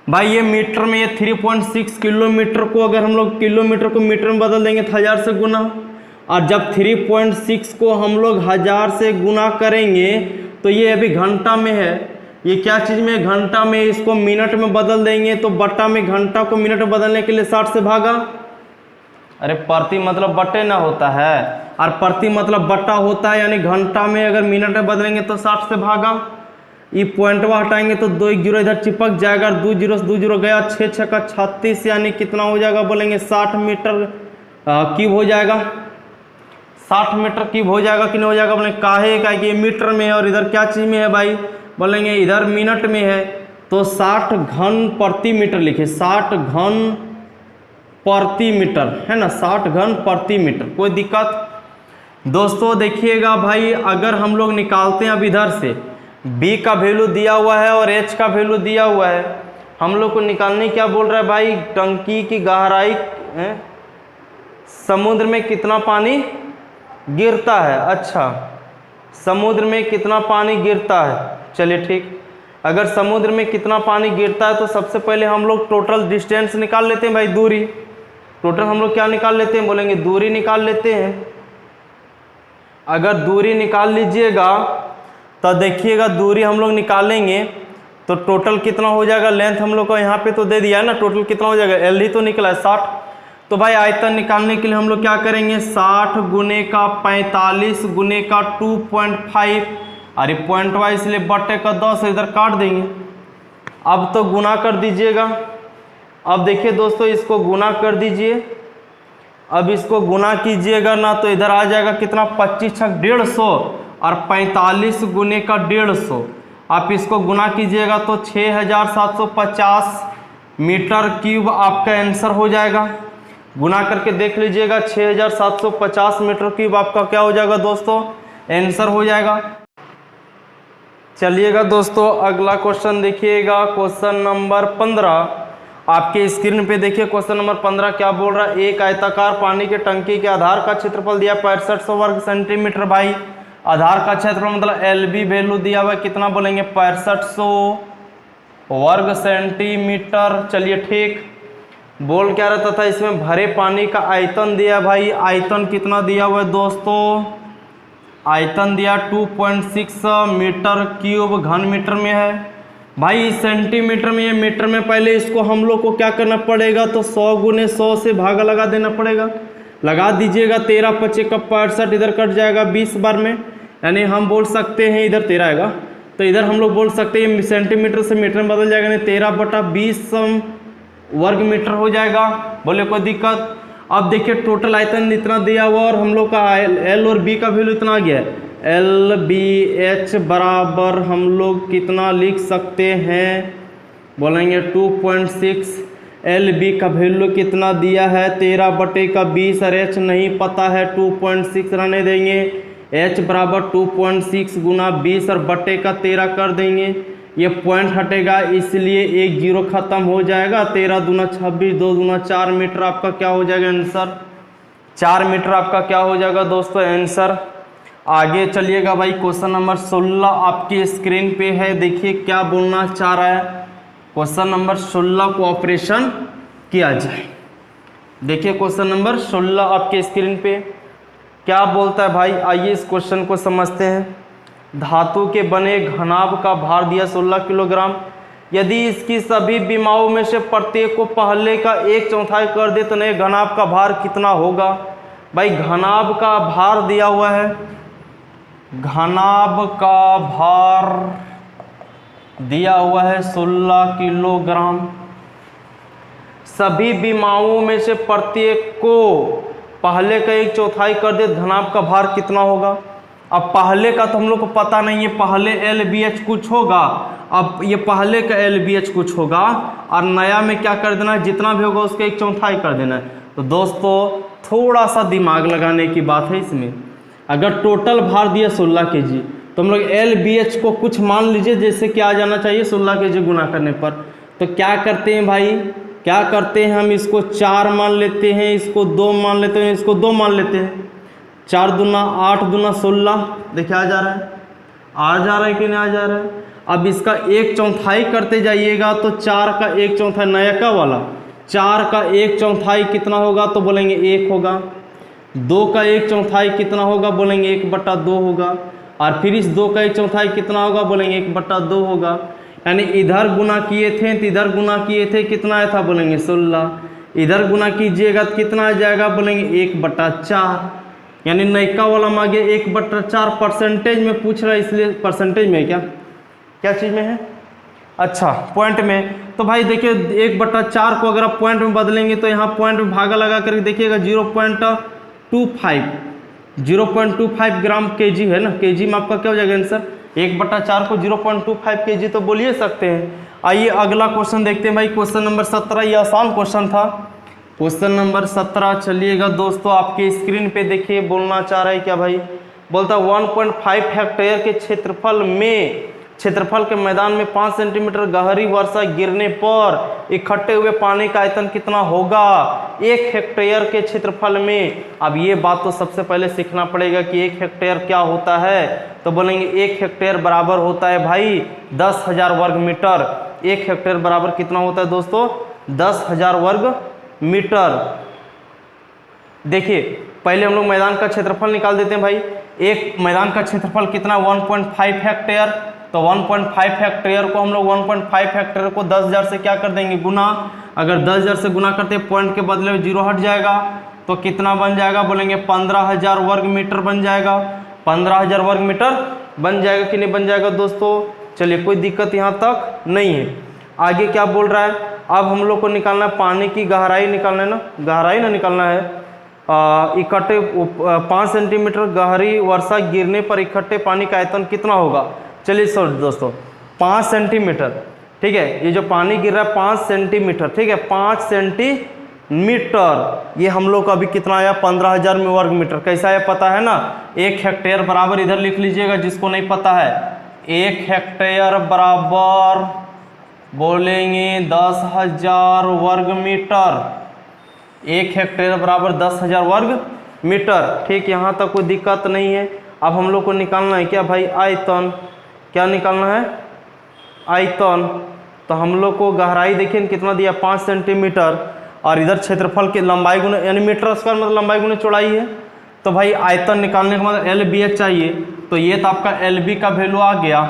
भाई ये मीटर में ये 3.6 किलोमीटर को अगर हम लोग किलोमीटर को मीटर में बदल देंगे तो 1000 से गुना, और जब 3.6 को हम लोग 1000 से गुना करेंगे तो ये अभी घंटा में है, ये क्या चीज़ में, घंटा में। इसको मिनट में बदल देंगे तो बट्टा में, घंटा को मिनट में बदलने के लिए 60 से भागा। अरे प्रति मतलब बट्टे ना होता है और प्रति मतलब बट्टा होता है, यानी घंटा में अगर मिनट में बदलेंगे तो 60 से भागा। ये पॉइंटवा हटाएंगे तो 2 1 0 इधर चिपक जाएगा, 2 0 से 2 0 गया, 6 6 का 36 यानी कितना हो जाएगा बोलेंगे 60 मीटर क्यूब हो जाएगा, 60 मीटर क्यूब हो जाएगा कि नहीं हो जाएगा बोलेंगे काहे का कि ये मीटर में है और इधर क्या चीज़ में है भाई, बोलेंगे इधर मिनट में है। तो 60 घन प्रति मीटर लिखे, 60 घन प्रति मीटर है ना, 60 घन प्रति मीटर। कोई दिक्कत दोस्तों? देखिएगा भाई अगर हम लोग निकालते हैं अब इधर से b का वैल्यू दिया हुआ है और h का वैल्यू दिया हुआ है, हम लोग को निकालने क्या बोल रहा है भाई, टंकी की गहराई, समुद्र में कितना पानी गिरता है। अच्छा समुद्र में कितना पानी गिरता है, चलिए ठीक। अगर समुद्र में कितना पानी गिरता है तो सबसे पहले हम लोग टोटल डिस्टेंस निकाल लेते हैं भाई, दूरी। टोटल हम लोग क्या निकाल लेते हैं, बोलेंगे दूरी निकाल लेते हैं। अगर दूरी निकाल लीजिएगा तो देखिएगा दूरी हम लोग निकालेंगे तो टोटल कितना हो जाएगा, लेंथ हम लोग को यहाँ पे तो दे दिया है ना, टोटल कितना हो जाएगा, एल ही तो निकला है 60। तो भाई आयतन निकालने के लिए हम लोग क्या करेंगे, 60 गुने का 45 गुने का 2.5, अरे पॉइंट वाइज इसलिए बट्टे का 10 इधर काट देंगे। अब तो गुना कर दीजिएगा। अब देखिए दोस्तों इसको गुना कर दीजिए, अब इसको गुना कीजिएगा ना तो इधर आ जाएगा कितना, 25 छक 150 और 45 गुने का 150, आप इसको गुना कीजिएगा तो 6750 मीटर क्यूब आपका आंसर हो जाएगा। गुना करके देख लीजिएगा, 6750 मीटर क्यूब आपका क्या हो जाएगा दोस्तों, आंसर हो जाएगा। चलिएगा दोस्तों अगला क्वेश्चन देखिएगा, क्वेश्चन नंबर 15 आपके स्क्रीन पे देखिए। क्वेश्चन नंबर 15 क्या बोल रहा है, एक आयताकार पानी के टंकी के आधार का क्षेत्रफल दिया 6500 वर्ग सेंटीमीटर। भाई आधार का क्षेत्रफल मतलब एलबी वैल्यू दिया हुआ कितना, बोलेंगे 6500 वर्ग सेंटीमीटर। चलिए ठीक। बोल क्या रहता था, इसमें भरे पानी का आयतन दिया भाई, आयतन कितना दिया हुआ है दोस्तों, आयतन दिया 2.6 मीटर क्यूब, घन मीटर में है भाई, सेंटीमीटर में, ये मीटर में। पहले इसको हम लोग को क्या करना पड़ेगा, तो 100 गुने 100 से भागा लगा देना पड़ेगा। लगा दीजिएगा, 13 25 का 65 इधर कट जाएगा 20 बार में, यानी हम बोल सकते हैं इधर 13 आएगा तो इधर हम लोग बोल सकते हैं सेंटीमीटर से मीटर में बदल जाएगा, नहीं 13/20 वर्ग मीटर हो जाएगा। बोले कोई दिक्कत? अब देखिए टोटल आयतन इतना दिया हुआ और हम लोग का एल और बी का वैल्यू इतना आ गया है, एल बी एच बराबर हम लोग कितना लिख सकते हैं, बोलेंगे 2.6। एल बी का वैल्यू कितना दिया है, 13/20 और एच नहीं पता है, 2.6 रहने देंगे। एच बराबर 2.6 गुना 20 और बट्टे का 13 कर देंगे, ये पॉइंट हटेगा इसलिए एक जीरो खत्म हो जाएगा। 13 दूना 26, 2 दूना 4 मीटर आपका क्या हो जाएगा आंसर, 4 मीटर आपका क्या हो जाएगा दोस्तों आंसर। आगे चलिएगा भाई, क्वेश्चन नंबर 16 आपकी स्क्रीन पे है। देखिए क्या बोलना चाह रहा है, क्वेश्चन नंबर 16 को ऑपरेशन किया जाए। देखिए क्वेश्चन नंबर 16 आपके स्क्रीन पे क्या बोलता है भाई, आइए इस क्वेश्चन को समझते हैं। धातु के बने घनाभ का भार दिया 16 किलोग्राम। यदि इसकी सभी विमाओं में से प्रत्येक को पहले का 1/4 कर दे तो नए घनाभ का भार कितना होगा। भाई घनाभ का भार दिया हुआ है, घनाभ का भार दिया हुआ है 16 किलोग्राम। सभी विमाओं में से प्रत्येक को पहले का 1/4 कर दे, घनाभ का भार कितना होगा। अब पहले का तो हम लोग को पता नहीं है, पहले LBH कुछ होगा, अब ये पहले का LBH कुछ होगा और नया में क्या कर देना है, जितना भी होगा उसका 1/4 कर देना है। तो दोस्तों थोड़ा सा दिमाग लगाने की बात है इसमें। अगर टोटल भार दिया 16 kg तो हम लोग LBH को कुछ मान लीजिए, जैसे कि आ जाना चाहिए 16 kg गुना करने पर। तो क्या करते हैं भाई, क्या करते हैं हम, इसको 4 मान लेते हैं, इसको 2 मान लेते हैं, इसको 2 मान लेते हैं। 4 दूना 8 दूना 16, देखिए आ जा रहा है, आ जा रहा है कि नहीं आ जा रहा है। अब इसका 1/4 करते जाइएगा तो 4 का 1/4 नया का वाला, 4 का 1/4 कितना होगा तो बोलेंगे 1 होगा। 2 का 1/4 कितना होगा, बोलेंगे 1/2 होगा। और फिर इस 2 का 1/4 कितना होगा, बोलेंगे 1/2 होगा। यानी इधर गुना किए थे तो इधर गुना किए थे, कितना आया था, बोलेंगे 16। इधर गुना कीजिएगा तो कितना आ जाएगा, बोलेंगे 1/4। यानी नयका वाला मांगे 1/4 परसेंटेज में पूछ रहा है, इसलिए परसेंटेज में क्या क्या चीज़ में है, अच्छा पॉइंट में। तो भाई देखिए 1/4 को अगर आप पॉइंट में बदलेंगे तो यहाँ पॉइंट में भागा लगा करके देखिएगा 0.25 ग्राम kg है ना, kg में आपका क्या हो जाएगा आंसर। 1/4 को 0.25 kg तो बोल ही सकते हैं। आइए अगला क्वेश्चन देखते हैं भाई, क्वेश्चन नंबर 17। ये आसान क्वेश्चन था, क्वेश्चन नंबर 17 चलिएगा दोस्तों आपके स्क्रीन पे देखिए। बोलना चाह रहा है क्या भाई, बोलता 1.5 हेक्टेयर के क्षेत्रफल के मैदान में 5 सेंटीमीटर गहरी वर्षा गिरने पर इकट्ठे हुए पानी का आयतन कितना होगा 1 हेक्टेयर के क्षेत्रफल में। अब ये बात तो सबसे पहले सीखना पड़ेगा कि 1 हेक्टेयर क्या होता है। तो बोलेंगे 1 हेक्टेयर बराबर होता है भाई 10,000 वर्ग मीटर। 1 हेक्टेयर बराबर कितना होता है दोस्तों, 10,000 वर्ग मीटर। देखिए पहले हम लोग मैदान का क्षेत्रफल निकाल देते हैं भाई। एक मैदान का क्षेत्रफल कितना, 1.5 हेक्टेयर। तो 1.5 हेक्टेयर को हम लोग 1.5 हेक्टेयर को 10,000 से क्या कर देंगे, गुना। अगर 10,000 से गुना करते हैं पॉइंट के बदले में 0 हट जाएगा तो कितना बन जाएगा, बोलेंगे 15,000 वर्ग मीटर बन जाएगा। 15,000 वर्ग मीटर बन जाएगा कि नहीं बन जाएगा दोस्तों। चलिए कोई दिक्कत यहाँ तक नहीं है। आगे क्या बोल रहा है, अब हम लोग को निकालना है पानी की गहराई, निकालना है ना, गहराई ना निकालना है। इकट्ठे 5 सेंटीमीटर गहरी वर्षा गिरने पर इकट्ठे पानी का आयतन कितना होगा। चलिए सर दोस्तों 5 सेंटीमीटर, ठीक है, ये जो पानी गिर रहा है 5 सेंटीमीटर, ठीक है, 5 सेंटीमीटर, ये हम लोग का अभी कितना आया 15,000 में वर्ग मीटर। कैसा है पता है ना, 1 हेक्टेयर बराबर, इधर लिख लीजिएगा जिसको नहीं पता है, 1 हेक्टेयर बराबर बोलेंगे 10,000 वर्ग मीटर। 1 हेक्टेयर बराबर 10,000 वर्ग मीटर, ठीक, यहाँ तक कोई दिक्कत नहीं है। अब हम लोग को निकालना है क्या भाई, आयतन। क्या निकालना है, आयतन। तो हम लोग को गहराई देखिए कितना दिया 5 सेंटीमीटर और इधर क्षेत्रफल की लंबाई गुने, यानी मीटर स्क्वायर मतलब लंबाई गुने चौड़ाई है। तो भाई आयतन निकालने का मतलब LBH चाहिए। तो ये तो आपका LB का वैल्यू आ गया।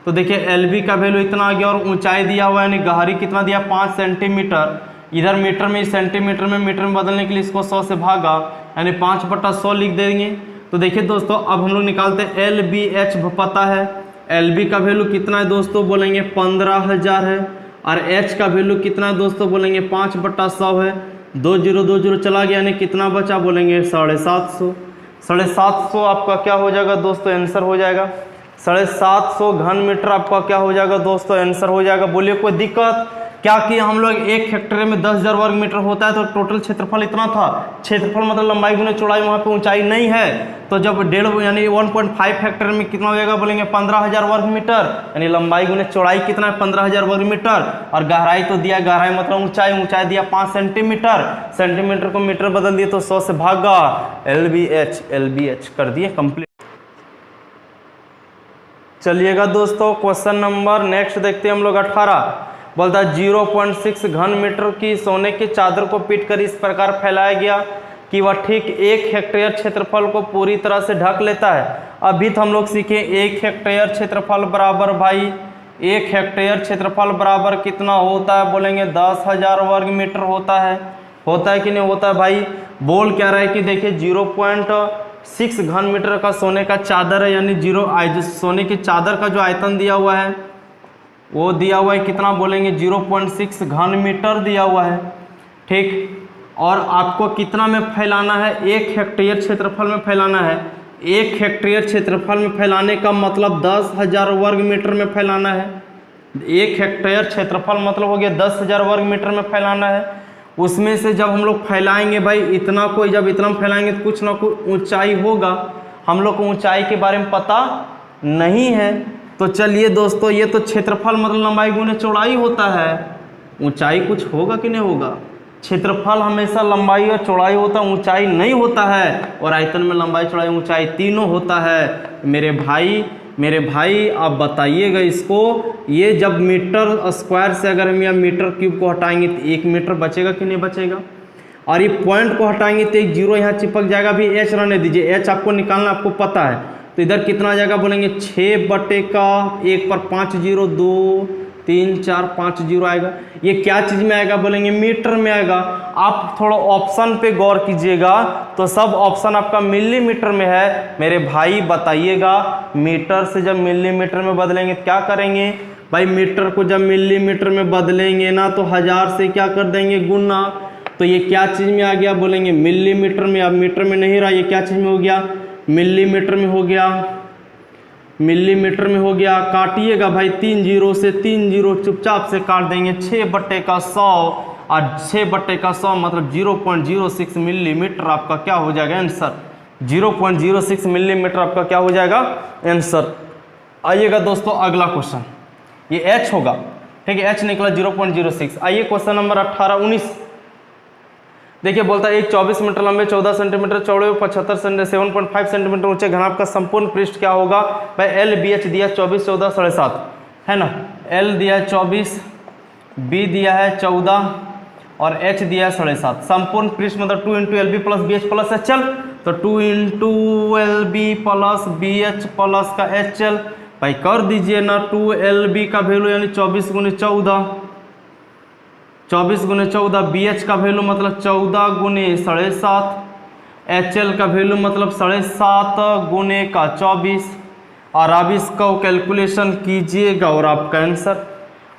तो देखिए LB का वैल्यू इतना आ गया और ऊंचाई दिया हुआ है, यानी गहरी कितना दिया 5 सेंटीमीटर। इधर मीटर में, सेंटीमीटर में, मीटर में बदलने के लिए इसको 100 से भागा, यानी 5/100 लिख देंगे। तो देखिए दोस्तों अब हम लोग निकालते हैं LBH पता है, LB का वैल्यू कितना है दोस्तों, बोलेंगे 15,000 है। और H का वैल्यू कितना है दोस्तों, बोलेंगे 5/100 है। 2 0 2 0 चला गया, यानी कितना बचा, बोलेंगे 750। 750 आपका क्या हो जाएगा दोस्तों, आंसर हो जाएगा 750 घन मीटर आपका क्या हो जाएगा दोस्तों, आंसर हो जाएगा। बोलिए कोई दिक्कत क्या किया हम लोग, 1 हेक्टेयर में 10,000 वर्ग मीटर होता है, तो टोटल क्षेत्रफल इतना था। क्षेत्रफल मतलब लंबाई गुने चौड़ाई, वहाँ पे ऊंचाई नहीं है, तो जब 1.5 यानी 1.5 हेक्टेयर में कितना हो जाएगा बोलेंगे 15,000 वर्ग मीटर, यानी लंबाई गुने चौड़ाई कितना है 15,000 वर्ग मीटर। और गहराई तो दिया, गहराई मतलब ऊंचाई, ऊंचाई दिया 5 सेंटीमीटर, सेंटीमीटर को मीटर बदल दिए तो 100 से भागा, LBH कर दिए कंप्लीट। चलिएगा दोस्तों क्वेश्चन नंबर नेक्स्ट देखते हैं हम लोग 18। बोलता है 0.6 घन मीटर की सोने की चादर को पीट कर इस प्रकार फैलाया गया कि वह ठीक 1 हेक्टेयर क्षेत्रफल को पूरी तरह से ढक लेता है। अभी तो हम लोग सीखे 1 हेक्टेयर क्षेत्रफल बराबर भाई, 1 हेक्टेयर क्षेत्रफल बराबर कितना होता है बोलेंगे 10,000 वर्ग मीटर होता है कि नहीं होता है भाई। बोल क्या रहा है कि देखिए 0.6 घन मीटर का सोने का चादर है, यानी सोने की चादर का जो आयतन दिया हुआ है वो दिया हुआ है कितना बोलेंगे 0.6 घन मीटर दिया हुआ है, ठीक। और आपको कितना में फैलाना है, 1 हेक्टेयर क्षेत्रफल में फैलाना है। 1 हेक्टेयर क्षेत्रफल में फैलाने का मतलब 10,000 वर्ग मीटर में फैलाना है। 1 हेक्टेयर क्षेत्रफल मतलब हो गया 10,000 वर्ग मीटर में फैलाना है। उसमें से जब हम लोग फैलाएंगे भाई इतना को, जब इतना में फैलाएंगे तो कुछ ना कुछ ऊंचाई होगा। हम लोग को ऊंचाई के बारे में पता नहीं है, तो चलिए दोस्तों ये तो क्षेत्रफल मतलब लंबाई गुने चौड़ाई होता है, ऊंचाई कुछ होगा कि नहीं होगा। क्षेत्रफल हमेशा लंबाई और चौड़ाई होता है, ऊंचाई नहीं होता है। और आयतन में लंबाई चौड़ाई ऊंचाई तीनों होता है। मेरे भाई आप बताइएगा इसको, ये जब मीटर स्क्वायर से अगर हम या मीटर क्यूब को हटाएंगे तो 1 मीटर बचेगा कि नहीं बचेगा। और ये पॉइंट को हटाएंगे तो एक जीरो यहाँ चिपक जाएगा। अभी एच रहने दीजिए, एच आपको निकालना आपको पता है, तो इधर कितना आ जाएगा बोलेंगे 6 बटे का 1 पर 5 जीरो, 2 3 4 5 जीरो आएगा। ये क्या चीज़ में आएगा बोलेंगे मीटर में आएगा। आप थोड़ा ऑप्शन पे गौर कीजिएगा तो सब ऑप्शन आपका मिलीमीटर में है। मेरे भाई बताइएगा मीटर से जब मिलीमीटर में बदलेंगे क्या करेंगे भाई, मीटर को जब मिलीमीटर में बदलेंगे ना तो 1000 से क्या कर देंगे गुना। तो ये क्या चीज़ में आ गया बोलेंगे मिलीमीटर में। अब मीटर में नहीं रहा, ये क्या चीज़ में हो गया मिलीमीटर में हो गया, मिलीमीटर में हो गया। काटिएगा भाई 3 जीरो से 3 जीरो चुपचाप से काट देंगे। 6 बटे का 100 और 6 बटे का 100 मतलब 0.06 मिलीमीटर आपका क्या हो जाएगा आंसर। 0.06 मिलीमीटर आपका क्या हो जाएगा आंसर। आइएगा दोस्तों अगला क्वेश्चन, ये h होगा, ठीक है, h निकला 0.06। आइए क्वेश्चन नंबर 18-19 देखिए। बोलता है एक 24 मीटर लंबे 14 सेंटीमीटर चौड़े 7.5 सेंटीमीटर ऊंचे घनाभ का संपूर्ण पृष्ठ क्या होगा भाई। LBH दिया 24 14 7.5 है ना, L दिया है 24, B दिया है 14 और H दिया है 7.5। संपूर्ण पृष्ठ मतलब 2 × LB plus BH plus HL, तो 2 × LB प्लस BH प्लस का HL भाई कर दीजिए ना। 2LB का वैल्यू यानी 24 × 14, 24 × 14, BH का वैल्यू मतलब 14 × 7.5, HL का वैल्यू मतलब 7.5 गुने का 24। और आप इसका कैलकुलेशन कीजिएगा और आपका आंसर,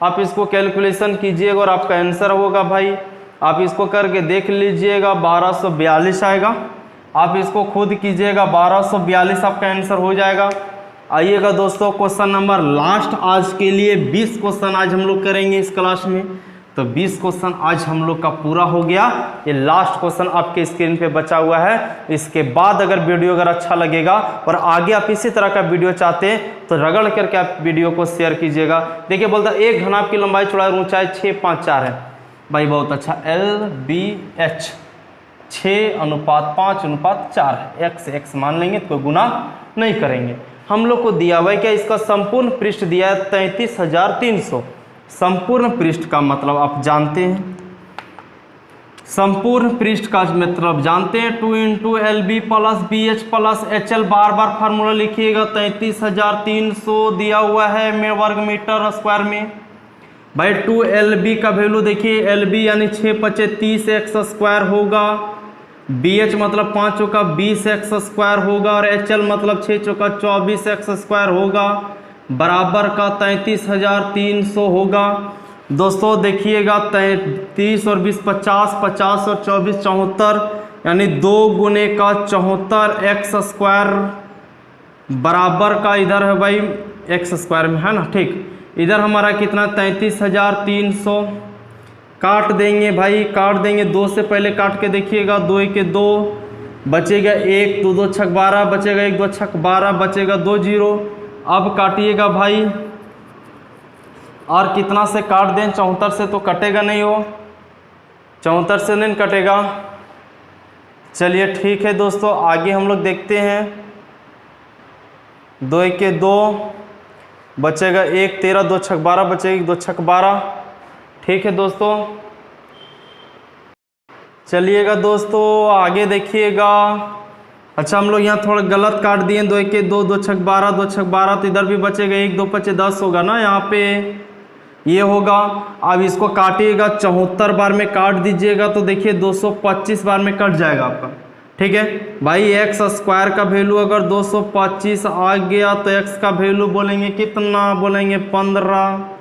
आप इसको कैलकुलेशन कीजिएगा और आपका आंसर होगा भाई, आप इसको करके देख लीजिएगा 1242 आएगा। आप इसको खुद कीजिएगा 1242 आपका आंसर हो जाएगा। आइएगा दोस्तों क्वेश्चन नंबर लास्ट आज के लिए 20 क्वेश्चन आज हम लोग करेंगे इस क्लास में। तो 20 क्वेश्चन आज हम लोग का पूरा हो गया। ये लास्ट क्वेश्चन आपके स्क्रीन पे बचा हुआ है। इसके बाद अगर वीडियो अगर अच्छा लगेगा और आगे आप इसी तरह का वीडियो चाहते हैं तो रगड़ करके आप वीडियो को शेयर कीजिएगा। देखिए बोलता है एक घनाभ की लंबाई चौड़ाई और ऊंचाई 6 5 4 है भाई, बहुत अच्छा। LBH 6:5:4 है, x मान लेंगे तो गुना नहीं करेंगे। हम लोग को दिया हुआ है क्या, इसका संपूर्ण पृष्ठ दिया है 33,300। संपूर्ण पृष्ठ का मतलब आप जानते हैं, संपूर्ण पृष्ठ का मतलब जानते हैं 2 × LB plus BH plus HL। बार बार फार्मूला लिखिएगा। 33,300 दिया हुआ है वर्ग मीटर स्क्वायर में भाई। 2LB का वैल्यू देखिए, LB यानी 6 × 30 x स्क्वायर होगा, BH मतलब 5 × 20 x स्क्वायर होगा और HL मतलब 6 × 24 x स्क्वायर होगा, बराबर का 33,300 होगा। दोस्तों देखिएगा 33 और 20 50, 50 और 24 74, यानी 2 गुने का 74 x स्क्वायर बराबर का इधर है भाई x स्क्वायर में है ना, ठीक। इधर हमारा कितना 33,300 काट देंगे भाई, काट देंगे। 2 से पहले काट के देखिएगा, 2 1 2 बचेगा 1, 2 2 छक 12 बचेगा, 1 2 छक 12 बचेगा 2 0। अब काटिएगा भाई, और कितना से काट दें, 74 से तो कटेगा नहीं हो, 74 से नहीं कटेगा। चलिए ठीक है दोस्तों, आगे हम लोग देखते हैं। 2 1 2 बचेगा 1, 13 2 छक 12 बचेगा 1 2 छक 12। ठीक है दोस्तों, चलिएगा दोस्तों आगे देखिएगा। अच्छा, हम लोग यहाँ थोड़ा गलत काट दिए, 2 1 2 2 छक 12 2 छक 12, तो इधर भी बचेगा 1 2 5 10 होगा ना, यहाँ पे ये होगा। अब इसको काटिएगा, 74 बार में काट दीजिएगा तो देखिए 225 बार में कट जाएगा आपका। ठीक है भाई, एक्स स्क्वायर का वैल्यू अगर 225 आ गया तो एक्स का वैल्यू बोलेंगे कितना, बोलेंगे 15।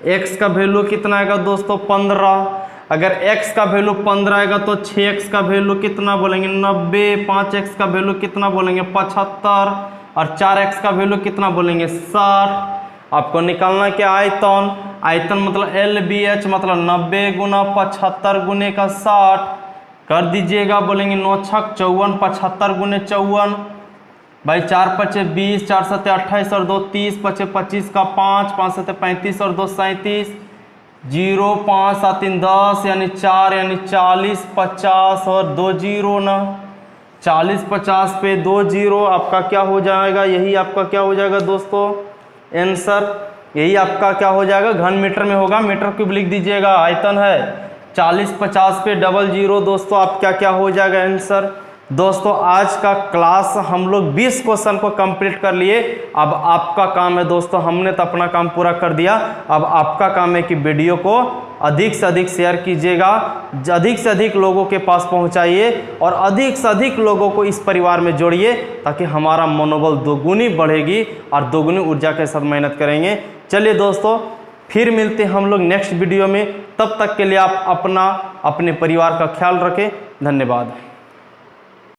एक्स का वैल्यू कितना आएगा दोस्तों, 15। अगर x का वैल्यू 15 आएगा तो 6x का वैल्यू कितना बोलेंगे, 90। 5x का वैल्यू कितना बोलेंगे, 75। और 4x का वैल्यू कितना बोलेंगे, 60। आपको निकालना क्या, आयतन। आयतन मतलब LBH, मतलब 90 गुना 75 गुने का 60 कर दीजिएगा, बोलेंगे 9 छक 54, 75 गुने 54 भाई, 4 5 20, 4 7 28 और 2 30, 5 25 का 5, 5 7 35 और 2 37, 0 5 7 3 10 यानी 4, यानी 40 50 और 2 0 ना, 40 50 पे 2 0 आपका क्या हो जाएगा, यही आपका क्या हो जाएगा दोस्तों आंसर। यही आपका क्या हो जाएगा, घन मीटर में होगा, मीटर क्यूब लिख दीजिएगा। आयतन है 40 50 पे 00 दोस्तों, आप क्या क्या हो जाएगा आंसर। दोस्तों आज का क्लास हम लोग 20 क्वेश्चन को कंप्लीट कर लिए। अब आपका काम है दोस्तों, हमने तो अपना काम पूरा कर दिया, अब आपका काम है कि वीडियो को अधिक से अधिक शेयर कीजिएगा, अधिक से अधिक लोगों के पास पहुंचाइए और अधिक से अधिक लोगों को इस परिवार में जोड़िए, ताकि हमारा मनोबल दोगुनी बढ़ेगी और दोगुनी ऊर्जा के साथ मेहनत करेंगे। चलिए दोस्तों, फिर मिलते हैं हम लोग नेक्स्ट वीडियो में। तब तक के लिए आप अपने परिवार का ख्याल रखें। धन्यवाद।